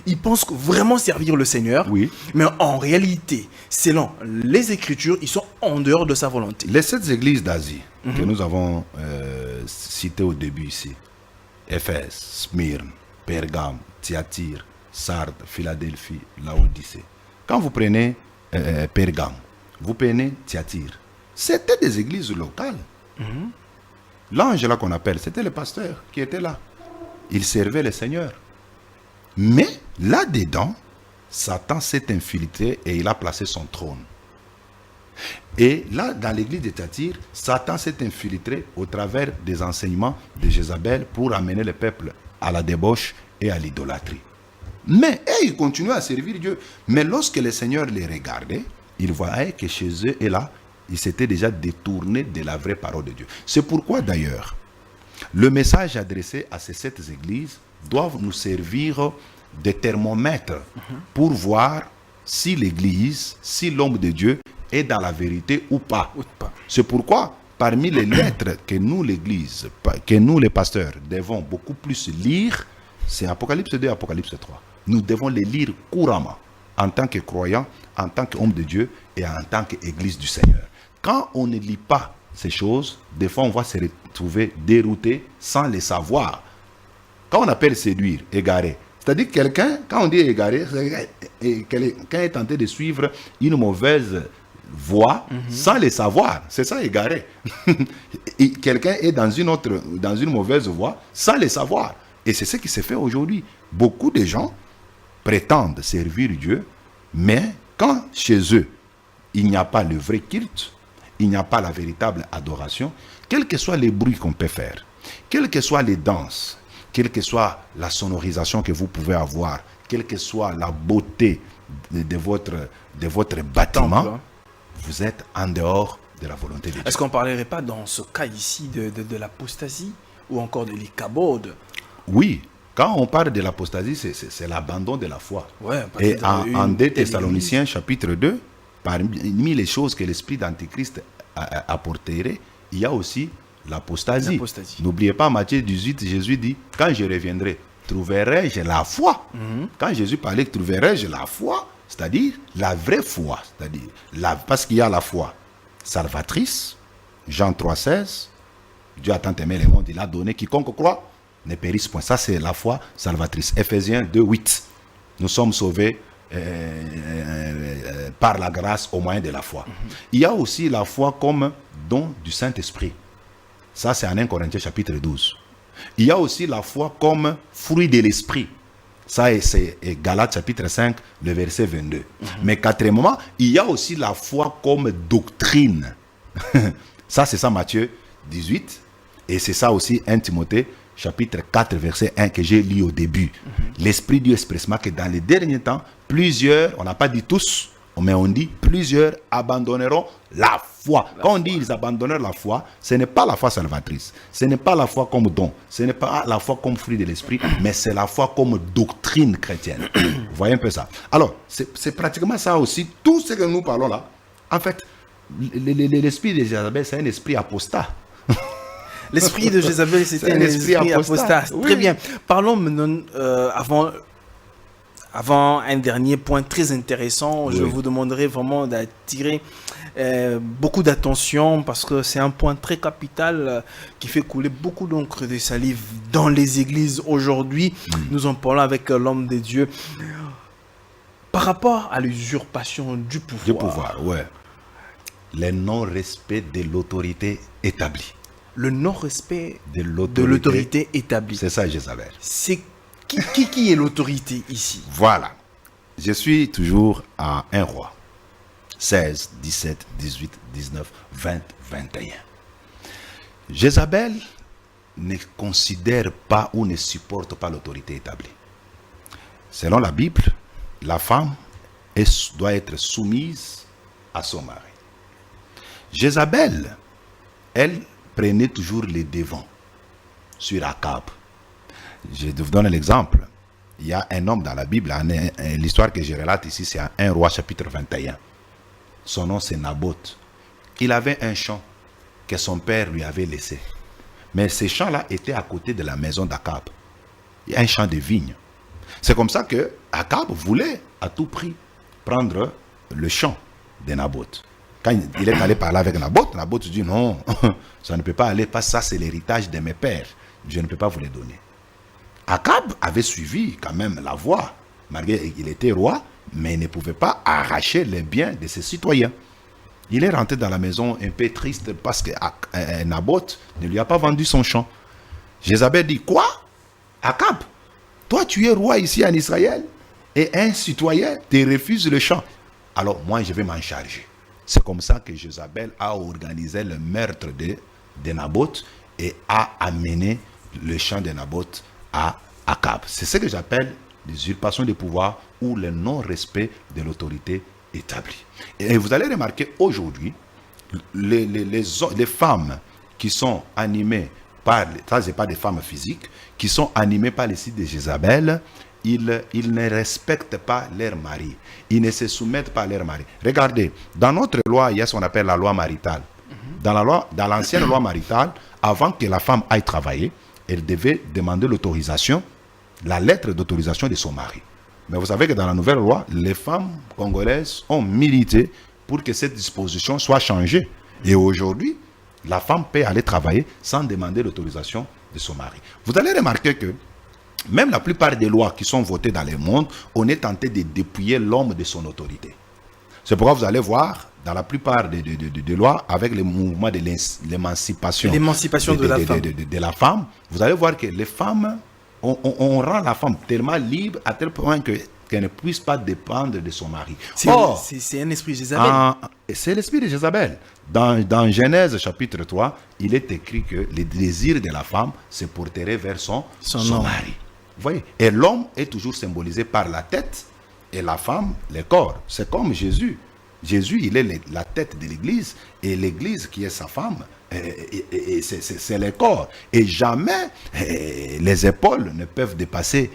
Ils pensent vraiment servir le Seigneur, mais en réalité, selon les Écritures, ils sont en dehors de sa volonté. Les 7 églises d'Asie que nous avons citées au début ici, Éphèse, Smyrne, Pergame, Thyatire, Sardes, Philadelphie, Laodicée. Quand vous prenez Pergame, vous prenez Thyatire, c'était des églises locales. L'ange là qu'on appelle, c'était le pasteur qui était là. Il servait le Seigneur. Mais là-dedans, Satan s'est infiltré et il a placé son trône. Et là, dans l'église de Thyatire, Satan s'est infiltré au travers des enseignements de Jézabel pour amener le peuple à la débauche et à l'idolâtrie. Mais ils continuaient à servir Dieu. Mais lorsque le Seigneur les regardait, il voyait que chez eux et là, ils s'étaient déjà détournés de la vraie parole de Dieu. C'est pourquoi d'ailleurs, le message adressé à ces 7 églises doivent nous servir de thermomètre pour voir si l'église, si l'homme de Dieu est dans la vérité ou pas. Ou pas. C'est pourquoi, parmi les lettres que nous, l'Église, que nous, les pasteurs, devons beaucoup plus lire, c'est Apocalypse 2 et Apocalypse 3. Nous devons les lire couramment, en tant que croyants, en tant qu'hommes de Dieu et en tant qu'Église du Seigneur. Quand on ne lit pas ces choses, des fois on va se retrouver dérouté sans les savoir. Quand on appelle séduire, égarer, c'est-à-dire quelqu'un, quand on dit égarer, quelqu'un est tenté de suivre une mauvaise voie sans le savoir. C'est ça, égarer. Et quelqu'un est dans une mauvaise voie sans le savoir. Et c'est ce qui se fait aujourd'hui. Beaucoup de gens prétendent servir Dieu, mais quand chez eux, il n'y a pas le vrai culte, il n'y a pas la véritable adoration, quels que soient les bruits qu'on peut faire, quelles que soient les danses, quelle que soit la sonorisation que vous pouvez avoir, quelle que soit la beauté de votre bâtiment, Temple, hein. vous êtes en dehors de la volonté de Dieu. Est-ce qu'on ne parlerait pas dans ce cas ici de l'apostasie ou encore de l'ikabod? Oui, quand on parle de l'apostasie, c'est l'abandon de la foi. Ouais, et peut-être en une 2 telle Thessaloniciens chapitre 2, parmi les choses que l'esprit d'Antichrist apporterait, il y a aussi l'apostasie. L'apostasie. N'oubliez pas, Matthieu 18, Jésus dit, quand je reviendrai, trouverai-je la foi? Quand Jésus parlait, trouverai-je la foi? C'est-à-dire la vraie foi. C'est-à-dire parce qu'il y a la foi salvatrice, Jean 3,16, Dieu a tant aimé le monde, il a donné quiconque croit ne périsse point. Ça, c'est la foi salvatrice. Ephésiens 2,8. Nous sommes sauvés par la grâce au moyen de la foi. Il y a aussi la foi comme don du Saint-Esprit. Ça, c'est en 1 Corinthiens chapitre 12. Il y a aussi la foi comme fruit de l'Esprit. Ça, c'est Galates chapitre 5, le verset 22. Mais quatrièmement, il y a aussi la foi comme doctrine. Ça, c'est ça Matthieu 18. Et c'est ça aussi 1 Timothée chapitre 4, verset 1 que j'ai lu au début. L'Esprit dit expressément que dans les derniers temps, plusieurs, on n'a pas dit tous, mais on dit plusieurs abandonneront la foi. Quand on dit ils abandonneront la foi, ce n'est pas la foi salvatrice, ce n'est pas la foi comme don, ce n'est pas la foi comme fruit de l'esprit, mais c'est la foi comme doctrine chrétienne. Vous voyez un peu ça. Alors, c'est pratiquement ça aussi, tout ce que nous parlons là. En fait, l'esprit de Jézabel, c'est un esprit apostat. L'esprit de Jézabel, c'était un esprit apostat. Oui. Très bien. Parlons maintenant, avant un dernier point très intéressant, je vous demanderai vraiment d'attirer beaucoup d'attention parce que c'est un point très capital qui fait couler beaucoup d'encre de salive dans les églises aujourd'hui. Nous en parlons avec l'homme de Dieu. Par rapport à l'usurpation du pouvoir. Du pouvoir, ouais. Le non-respect de l'autorité établie. Le non-respect de l'autorité établie. C'est ça, Jézabel. C'est qui est l'autorité ici? Voilà. Je suis toujours à 1 roi. 16, 17, 18, 19, 20, 21. Jézabel ne considère pas ou ne supporte pas l'autorité établie. Selon la Bible, la femme doit être soumise à son mari. Jézabel, elle prenait toujours les devants sur Akab. Je vous donne l'exemple. Il y a un homme dans la Bible, l'histoire que je relate ici, c'est 1 roi chapitre 21. Son nom c'est Naboth. Il avait un champ que son père lui avait laissé. Mais ce champ-là était à côté de la maison d'Akab. Il y a un champ de vigne. C'est comme ça que Akab voulait à tout prix prendre le champ de Naboth. Quand il est allé parler avec Naboth, Naboth dit non, ça ne peut pas aller, parce que ça c'est l'héritage de mes pères. Je ne peux pas vous les donner. Akab avait suivi quand même la voie, malgré qu'il était roi, mais il ne pouvait pas arracher les biens de ses citoyens. Il est rentré dans la maison un peu triste parce que Naboth ne lui a pas vendu son champ. Jézabel dit, quoi? Akab, toi tu es roi ici en Israël et un citoyen te refuse le champ. Alors moi je vais m'en charger. C'est comme ça que Jézabel a organisé le meurtre de Naboth et a amené le champ de Naboth à Akab. C'est ce que j'appelle l'usurpation de pouvoir ou le non-respect de l'autorité établie. Et vous allez remarquer aujourd'hui, les femmes qui sont animées par, ça c'est pas des femmes physiques, qui sont animées par les sites de Jézabel, ils ne respectent pas leur mari. Ils ne se soumettent pas à leur mari. Regardez, dans notre loi, il y a ce qu'on appelle la loi maritale. Dans l'ancienne loi maritale, avant que la femme aille travailler, elle devait demander l'autorisation, la lettre d'autorisation de son mari. Mais vous savez que dans la nouvelle loi, les femmes congolaises ont milité pour que cette disposition soit changée. Et aujourd'hui, la femme peut aller travailler sans demander l'autorisation de son mari. Vous allez remarquer que même la plupart des lois qui sont votées dans le monde, on est tenté de dépouiller l'homme de son autorité. C'est pourquoi vous allez voir, dans la plupart des lois, avec le mouvement de l'émancipation de la femme, vous allez voir que les femmes, on rend la femme tellement libre à tel point qu'elle ne puisse pas dépendre de son mari. C'est un esprit de Jézabel. C'est l'esprit de Jézabel. Dans Genèse chapitre 3, il est écrit que le désir de la femme se porterait vers son mari. Vous voyez? Et l'homme est toujours symbolisé par la tête et la femme, le corps. C'est comme Jésus. Jésus, il est la tête de l'Église et l'Église qui est sa femme, c'est le corps. Et jamais les épaules ne peuvent dépasser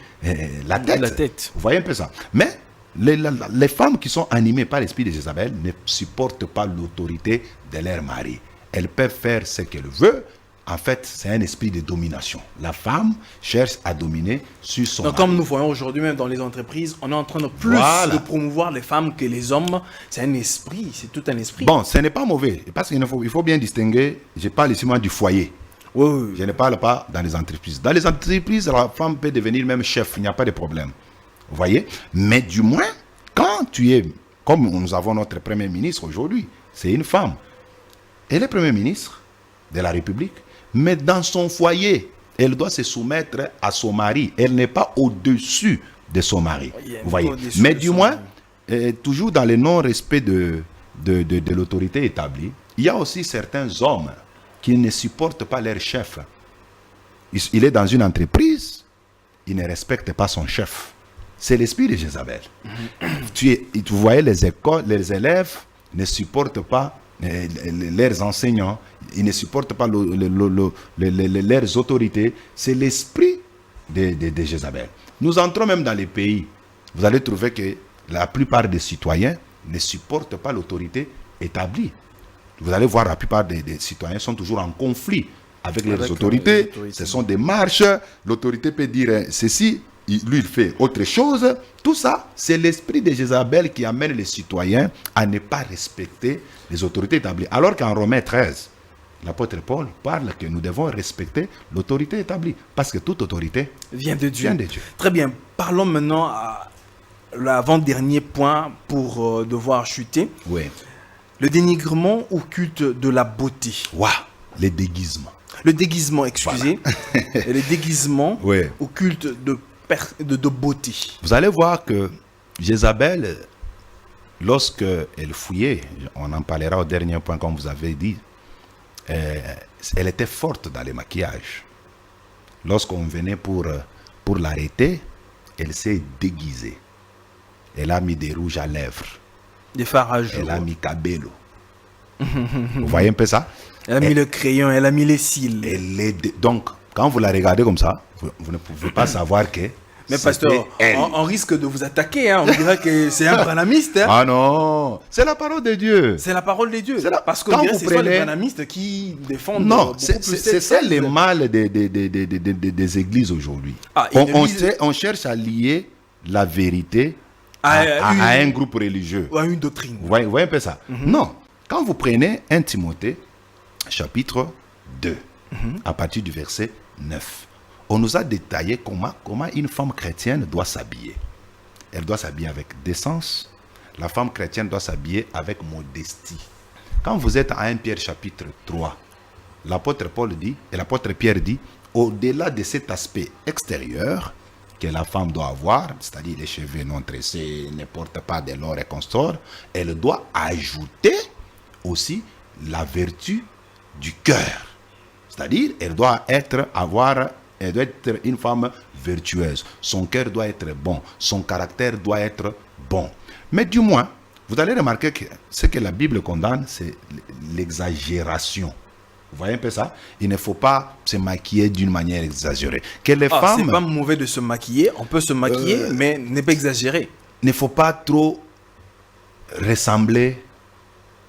la tête. Vous voyez un peu ça. Mais les femmes qui sont animées par l'esprit de Jézabel ne supportent pas l'autorité de leur mari. Elles peuvent faire ce qu'elles veulent. En fait, c'est un esprit de domination. La femme cherche à dominer sur son mari. Comme nous voyons aujourd'hui même dans les entreprises, on est en train de de promouvoir les femmes que les hommes. C'est un esprit, c'est tout un esprit. Bon, ce n'est pas mauvais. Parce qu'il faut bien distinguer. Je parle ici moi du foyer. Oui. Je ne parle pas dans les entreprises. Dans les entreprises, la femme peut devenir même chef. Il n'y a pas de problème. Vous voyez? Mais du moins, quand tu es, comme nous avons notre Premier ministre aujourd'hui, c'est une femme. Elle est Premier ministre de la République. Mais dans son foyer, elle doit se soumettre à son mari. Elle n'est pas au-dessus de son mari. Vous voyez. Mais du moins, toujours dans le non-respect de l'autorité établie, il y a aussi certains hommes qui ne supportent pas leur chef. Il est dans une entreprise, il ne respecte pas son chef. C'est l'esprit de Jézabel. Vous voyez, les élèves ne supportent pas leurs enseignants, ils ne supportent pas leurs autorités. C'est l'esprit de Jézabel. Nous entrons même dans les pays. Vous allez trouver que la plupart des citoyens ne supportent pas l'autorité établie. Vous allez voir la plupart des citoyens sont toujours en conflit avec les autorités. Ce sont des marches. L'autorité peut dire ceci, lui il fait autre chose. Tout ça, c'est l'esprit de Jézabel qui amène les citoyens à ne pas respecter les autorités établies. Alors qu'en Romains 13, l'apôtre Paul parle que nous devons respecter l'autorité établie. Parce que toute autorité vient de Dieu. Très bien. Parlons maintenant à l'avant-dernier point pour devoir chuter. Oui. Le dénigrement au culte de la beauté. Waouh, le déguisement. Le déguisement, excusez. Voilà. Le déguisement au culte de beauté. Vous allez voir que Jézabel, lorsque elle fouillait, on en parlera au dernier point comme vous avez dit, elle était forte dans les maquillages. Lorsqu'on venait pour l'arrêter, elle s'est déguisée. Elle a mis des rouges à lèvres. Des fards à joues. Elle a mis cabello. Vous voyez un peu ça? Elle a mis le crayon, elle a mis les cils. Donc, quand vous la regardez comme ça, vous ne pouvez pas savoir que... Mais pasteur, on risque de vous attaquer. Hein. On dirait que c'est un branamiste. Hein. Ah non, c'est la parole de Dieu. C'est la parole de Dieu. Parce que c'est soit les branamistes qui défendent... Non, c'est ça le mal des églises aujourd'hui. On cherche à lier la vérité à un groupe religieux. Ou à une doctrine. Vous voyez un peu ça? Non. Quand vous prenez 1 Timothée, chapitre 2, à partir du verset 9, on nous a détaillé comment une femme chrétienne doit s'habiller. Elle doit s'habiller avec décence. La femme chrétienne doit s'habiller avec modestie. Quand vous êtes à 1 Pierre chapitre 3, l'apôtre Paul dit, et l'apôtre Pierre dit, au-delà de cet aspect extérieur que la femme doit avoir, c'est-à-dire les cheveux non tressés, ne porte pas de l'or et consort, elle doit ajouter aussi la vertu du cœur. C'est-à-dire, elle doit être une femme vertueuse. Son cœur doit être bon. Son caractère doit être bon. Mais du moins, vous allez remarquer que ce que la Bible condamne, c'est l'exagération Vous voyez un peu ça? Il ne faut pas se maquiller d'une manière exagérée. Que les Ah, c'est femmes... pas mauvais de se maquiller. On peut se maquiller, mais ne pas exagérer. Il ne faut pas trop ressembler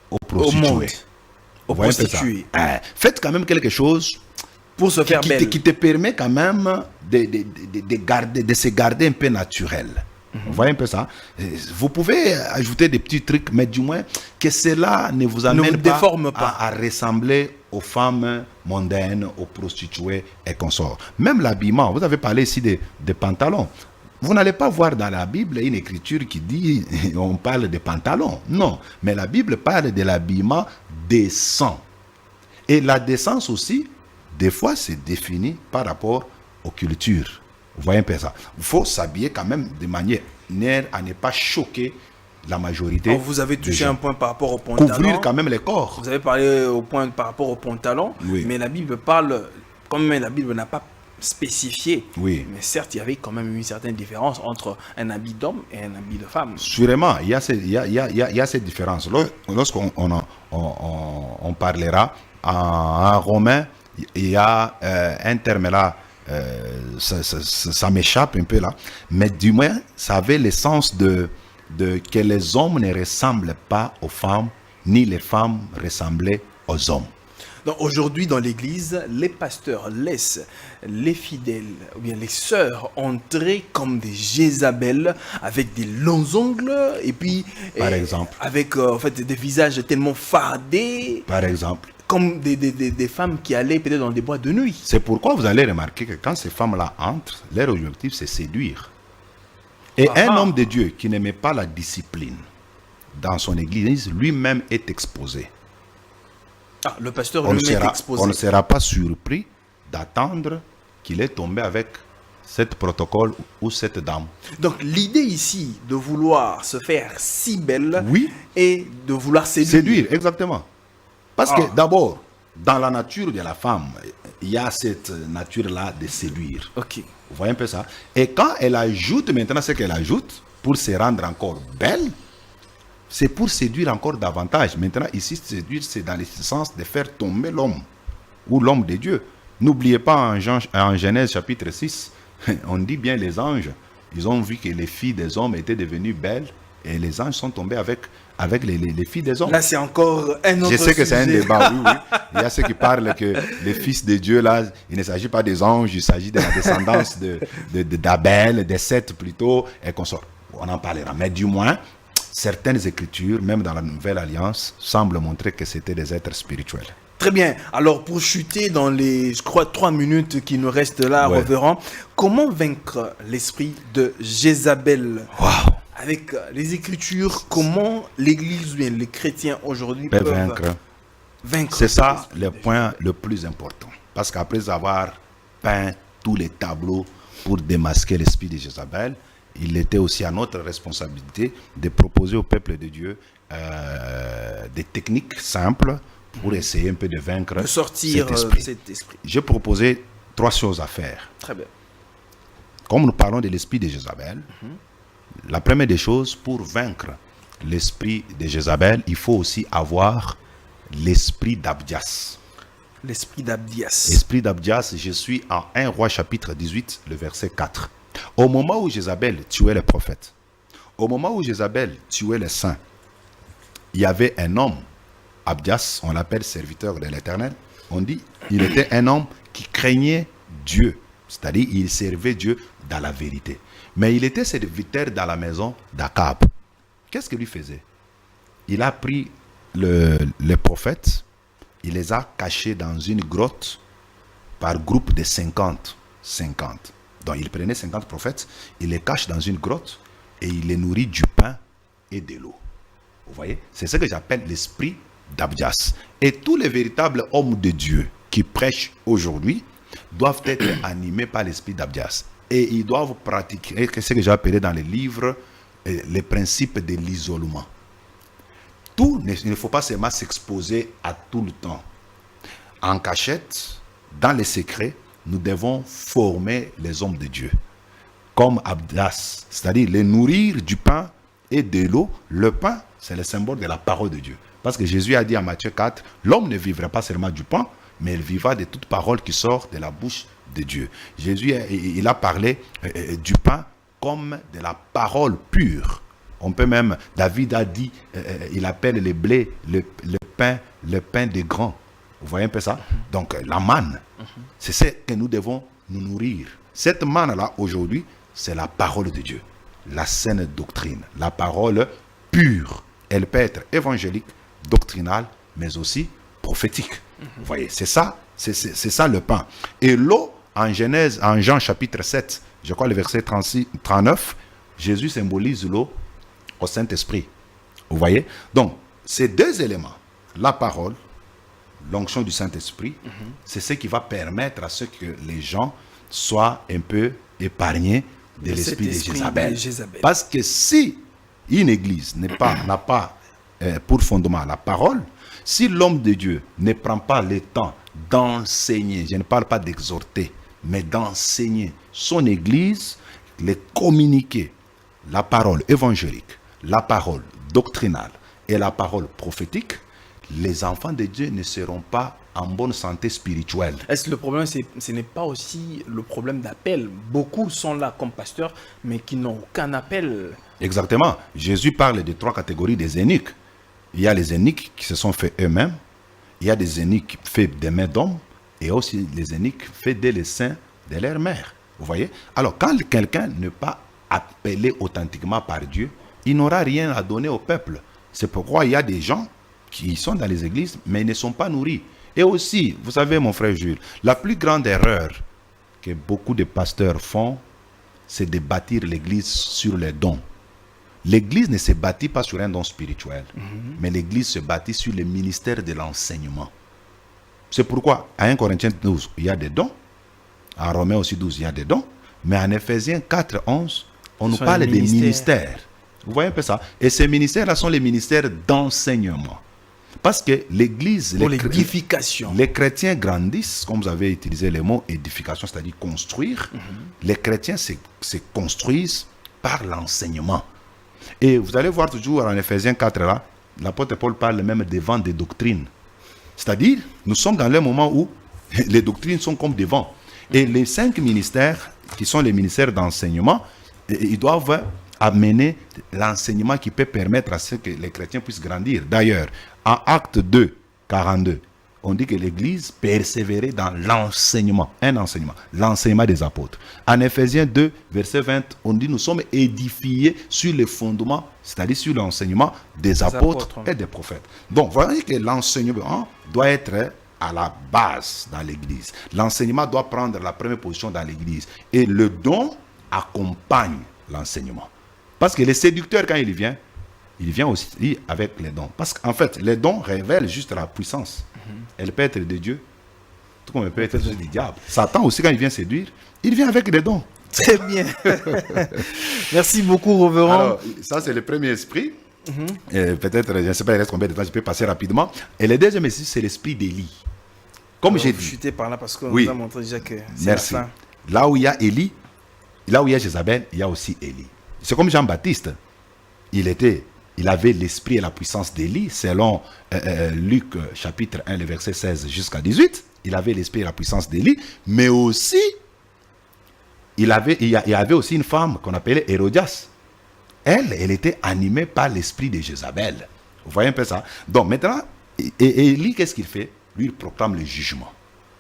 aux Au prostituées. monde. Aux Vous voyez un peu ça? prostituées. Faites quand même quelque chose Pour se faire belle. qui te permet quand même de se garder un peu naturel. Vous voyez un peu ça? Vous pouvez ajouter des petits trucs, mais du moins que cela ne vous amène vous déforme pas. à ressembler aux femmes mondaines, aux prostituées et consorts. Même l'habillement, vous avez parlé ici des pantalons. Vous n'allez pas voir dans la Bible une écriture qui dit on parle de pantalons. Non, mais la Bible parle de l'habillement décent. Et la décence aussi, des fois, c'est défini par rapport aux cultures. Vous voyez un peu ça. Il faut s'habiller quand même de manière à ne pas choquer la majorité. Alors, vous avez touché des gens. un point par rapport au pantalon. Couvrir quand même les corps. Vous avez parlé au point par rapport au pantalon. Oui. Mais la Bible parle, comme la Bible n'a pas spécifié. Oui. Mais certes, il y avait quand même une certaine différence entre un habit d'homme et un habit de femme. Sûrement, il y a cette différence. Lorsqu'on on parlera en romain, il y a un terme là, ça m'échappe un peu là, mais du moins, ça avait le sens de que les hommes ne ressemblent pas aux femmes, ni les femmes ressemblaient aux hommes. Donc aujourd'hui, dans l'église, les pasteurs laissent les fidèles, ou bien les sœurs, entrer comme des Jézabel avec des longs ongles et puis Par exemple. avec en fait des visages tellement fardés, Par exemple. comme des femmes qui allaient peut-être dans des boîtes de nuit. C'est pourquoi vous allez remarquer que quand ces femmes-là entrent, leur objectif c'est séduire. Et un homme de Dieu qui n'aimait pas la discipline dans son église, lui-même est exposé. Ah, le pasteur On lui-même est exposé. ne sera pas surpris d'attendre qu'il est tombé avec cette protocole ou cette dame. Donc l'idée ici de vouloir se faire si belle Oui. et de vouloir séduire. Séduire, exactement. Parce que d'abord, dans la nature de la femme, il y a cette nature-là de séduire. Ok. Vous voyez un peu ça? Et quand elle ajoute maintenant ce qu'elle ajoute, pour se rendre encore belle, c'est pour séduire encore davantage. Maintenant, ici, séduire, c'est dans le sens de faire tomber l'homme ou l'homme de Dieu. N'oubliez pas en Genèse chapitre 6, on dit bien les anges, ils ont vu que les filles des hommes étaient devenues belles et les anges sont tombés avec les filles des hommes. Là, c'est encore un autre Je sais que c'est un sujet. débat, oui, oui. Il y a ceux qui parlent que les fils de Dieu, là, il ne s'agit pas des anges, il s'agit de la descendance d'Abel, des Seth plutôt, et qu'on sort. On en parlera. Mais du moins, certaines écritures, même dans la Nouvelle Alliance, semblent montrer que c'était des êtres spirituels. Très bien. Alors, pour chuter dans les, je crois, 3 minutes qui nous restent là, Ouais. Révérend, comment vaincre l'esprit de Jézabel? Waouh! Avec les Écritures, comment l'Église ou bien les chrétiens aujourd'hui Peut peuvent vaincre. cet C'est ça esprit le de point le plus important. Parce qu'après avoir peint tous les tableaux pour démasquer l'esprit de Jézabel, il était aussi à notre responsabilité de proposer au peuple de Dieu des techniques simples pour essayer un peu de vaincre de sortir cet esprit. cet esprit. J'ai proposé 3 choses à faire. Très bien. Comme nous parlons de l'esprit de Jézabel, la première des choses, pour vaincre l'esprit de Jézabel, il faut aussi avoir l'esprit d'Abdias. L'esprit d'Abdias. Esprit d'Abdias, je suis en 1 Roi chapitre 18, le verset 4. Au moment où Jézabel tuait les prophètes, au moment où Jézabel tuait les saints, il y avait un homme, Abdias, on l'appelle serviteur de l'Éternel, on dit, il était un homme qui craignait Dieu, c'est-à-dire il servait Dieu dans la vérité. Mais il était serviteur dans la maison d'Akab. Qu'est-ce qu'il lui faisait? Il a pris les prophètes, il les a cachés dans une grotte par groupe de 50. Donc il prenait 50 prophètes, il les cache dans une grotte et il les nourrit du pain et de l'eau. Vous voyez? C'est ce que j'appelle l'esprit d'Abdias. Et tous les véritables hommes de Dieu qui prêchent aujourd'hui doivent être animés par l'esprit d'Abdias. Et ils doivent pratiquer ce que j'ai appelé dans les livres les principes de l'isolement. Il ne faut pas seulement s'exposer à tout le temps. En cachette, dans les secrets, nous devons former les hommes de Dieu. Comme Abdias, c'est-à-dire les nourrir du pain et de l'eau. Le pain, c'est le symbole de la parole de Dieu. Parce que Jésus a dit à Matthieu 4, l'homme ne vivra pas seulement du pain, mais elle vivra de toute parole qui sort de la bouche de Dieu. Jésus, il a parlé du pain comme de la parole pure. On peut même, David a dit, il appelle les blés le pain des grands. Vous voyez un peu ça? Donc la manne, c'est ce que nous devons nous nourrir. Cette manne-là, aujourd'hui, c'est la parole de Dieu. La saine doctrine, la parole pure. Elle peut être évangélique, doctrinale, mais aussi prophétique. Vous voyez, c'est ça le pain. Et l'eau, en Genèse, en Jean chapitre 7, je crois le verset 36, 39, Jésus symbolise l'eau au Saint-Esprit. Vous voyez? Donc, ces deux éléments, la parole, l'onction du Saint-Esprit, c'est ce qui va permettre à ce que les gens soient un peu épargnés de l'esprit de Jézabel. Parce que si une église n'a pas pour fondement la parole, si l'homme de Dieu ne prend pas le temps d'enseigner, je ne parle pas d'exhorter, mais d'enseigner son église, les communiquer la parole évangélique, la parole doctrinale et la parole prophétique, les enfants de Dieu ne seront pas en bonne santé spirituelle. Est-ce que le problème, ce n'est pas aussi le problème d'appel? Beaucoup sont là comme pasteurs, mais qui n'ont aucun appel. Exactement. Jésus parle de 3 catégories des eunuques. Il y a les eunuques qui se sont faits eux-mêmes, il y a des eunuques faits des mains d'hommes, et aussi les eunuques faits dès les seins de leur mère. Vous voyez? Alors, quand quelqu'un n'est pas appelé authentiquement par Dieu, il n'aura rien à donner au peuple. C'est pourquoi il y a des gens qui sont dans les églises, mais ils ne sont pas nourris. Et aussi, vous savez, mon frère Jules, la plus grande erreur que beaucoup de pasteurs font, c'est de bâtir l'église sur les dons. L'église ne se bâtit pas sur un don spirituel, mais l'église se bâtit sur le ministère de l'enseignement. C'est pourquoi, à 1 Corinthiens 12, il y a des dons, à Romains aussi 12, il y a des dons, mais en Éphésiens 4, 11, on nous parle des ministères. Vous voyez un peu ça? Et ces ministères-là sont les ministères d'enseignement. Parce que l'église, les chrétiens grandissent, comme vous avez utilisé le mot édification, c'est-à-dire construire. Les chrétiens se construisent par l'enseignement. Et vous allez voir toujours en Éphésiens 4, là, l'apôtre Paul parle même des vents de doctrine. C'est-à-dire, nous sommes dans le moment où les doctrines sont comme des vents. Et les 5 ministères, qui sont les ministères d'enseignement, ils doivent amener l'enseignement qui peut permettre à ce que les chrétiens puissent grandir. D'ailleurs, en Acte 2, 42, on dit que l'Église persévérait dans l'enseignement, l'enseignement des apôtres. En Ephésiens 2, verset 20, on dit nous sommes édifiés sur les fondements, c'est-à-dire sur l'enseignement des apôtres et des prophètes. Donc, voyez que l'enseignement doit être à la base dans l'Église. L'enseignement doit prendre la première position dans l'Église. Et le don accompagne l'enseignement. Parce que le séducteur, quand il vient aussi avec les dons. Parce qu'en fait, les dons révèlent juste la puissance. Elle peut être de Dieu, tout comme elle peut être du diable. Satan aussi, quand il vient séduire, il vient avec des dons. Très bien. Merci beaucoup, révérend. Alors, ça, c'est le premier esprit. Peut-être, je ne sais pas, il reste combien de temps, je peux passer rapidement. Et le deuxième esprit, c'est l'esprit d'Élie. Comme j'ai dit. Chuté par là parce qu'on nous a montré déjà que c'est merci. la fin. Là où il y a Élie, là où il y a Jézabel, il y a aussi Élie. C'est comme Jean-Baptiste. Il avait l'esprit et la puissance d'Élie, selon Luc chapitre 1, le verset 16 jusqu'à 18. Il avait l'esprit et la puissance d'Élie, mais aussi, il y avait aussi une femme qu'on appelait Hérodias. Elle était animée par l'esprit de Jézabel. Vous voyez un peu ça? Donc maintenant, Élie, qu'est-ce qu'il fait? Lui, il proclame le jugement.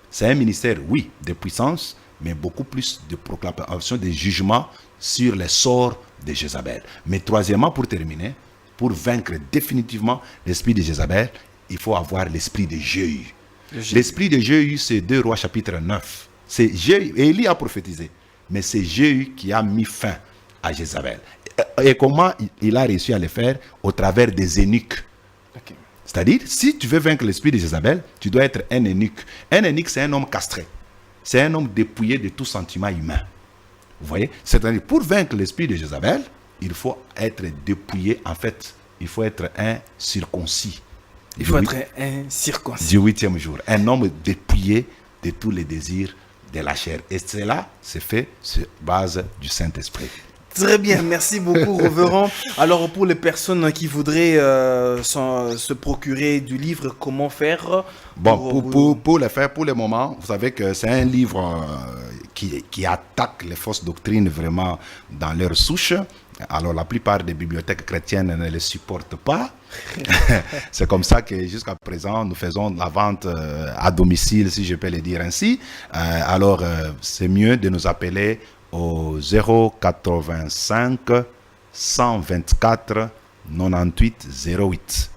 C'est un ministère, oui, de puissance, mais beaucoup plus de proclamation de jugement sur les sorts de Jézabel. Mais troisièmement, pour terminer, pour vaincre définitivement l'esprit de Jézabel, il faut avoir l'esprit de Jéhu. L'esprit de Jéhu, c'est 2 Rois chapitre 9. C'est Jéhu, Élie a prophétisé, mais c'est Jéhu qui a mis fin à Jézabel. Et comment il a réussi à le faire? Au travers des eunuques. Okay. C'est-à-dire, si tu veux vaincre l'esprit de Jézabel, tu dois être un eunuque. Un eunuque, c'est un homme castré. C'est un homme dépouillé de tout sentiment humain. Vous voyez? C'est-à-dire, pour vaincre l'esprit de Jézabel, il faut être dépouillé. En fait, il faut être un circoncis. Il faut être un circoncis. Du 8e jour. Un homme dépouillé de tous les désirs de la chair. Et cela, c'est fait sur base du Saint-Esprit. Très bien, merci beaucoup, Reverend. Alors, pour les personnes qui voudraient se procurer du livre, comment faire Bon, pour le faire, pour le moment, vous savez que c'est un livre qui attaque les fausses doctrines vraiment dans leur souche. Alors, la plupart des bibliothèques chrétiennes ne les supportent pas. C'est comme ça que jusqu'à présent, nous faisons la vente à domicile, si je peux le dire ainsi. Alors, c'est mieux de nous appeler au 085 124 98 08.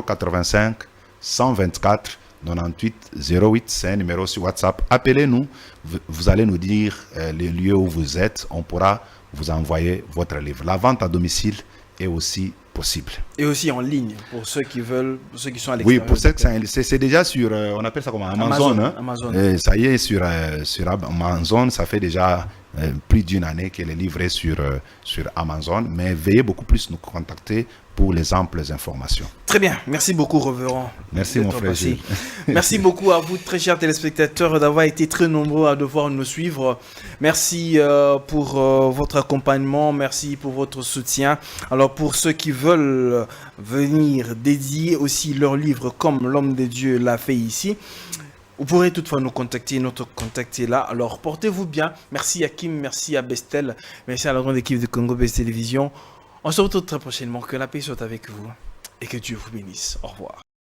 085 124 98 08, c'est un numéro sur WhatsApp. Appelez-nous, vous allez nous dire les lieux où vous êtes, on pourra vous envoyer votre livre. La vente à domicile est aussi possible. Et aussi en ligne, pour ceux qui veulent, pour ceux qui sont à Oui, l'extérieur. pour ceux que c'est déjà sur, on appelle ça comment, Amazon. Hein? Amazon. Ça y est, sur Amazon, ça fait déjà plus d'une année que le livre est sur Amazon, mais veuillez beaucoup plus nous contacter pour les amples informations. Très bien, merci beaucoup, Reverend. Merci mon frère Gilles. Merci beaucoup à vous, très chers téléspectateurs, d'avoir été très nombreux à devoir nous suivre. Merci pour votre accompagnement, merci pour votre soutien. Alors pour ceux qui veulent venir dédier aussi leur livre comme l'homme de Dieu l'a fait ici, vous pourrez toutefois nous contacter, notre contact est là. Alors portez-vous bien. Merci à Kim, merci à Bestel, merci à la grande équipe de Congo Best Télévision. On se retrouve très prochainement. Que la paix soit avec vous et que Dieu vous bénisse. Au revoir.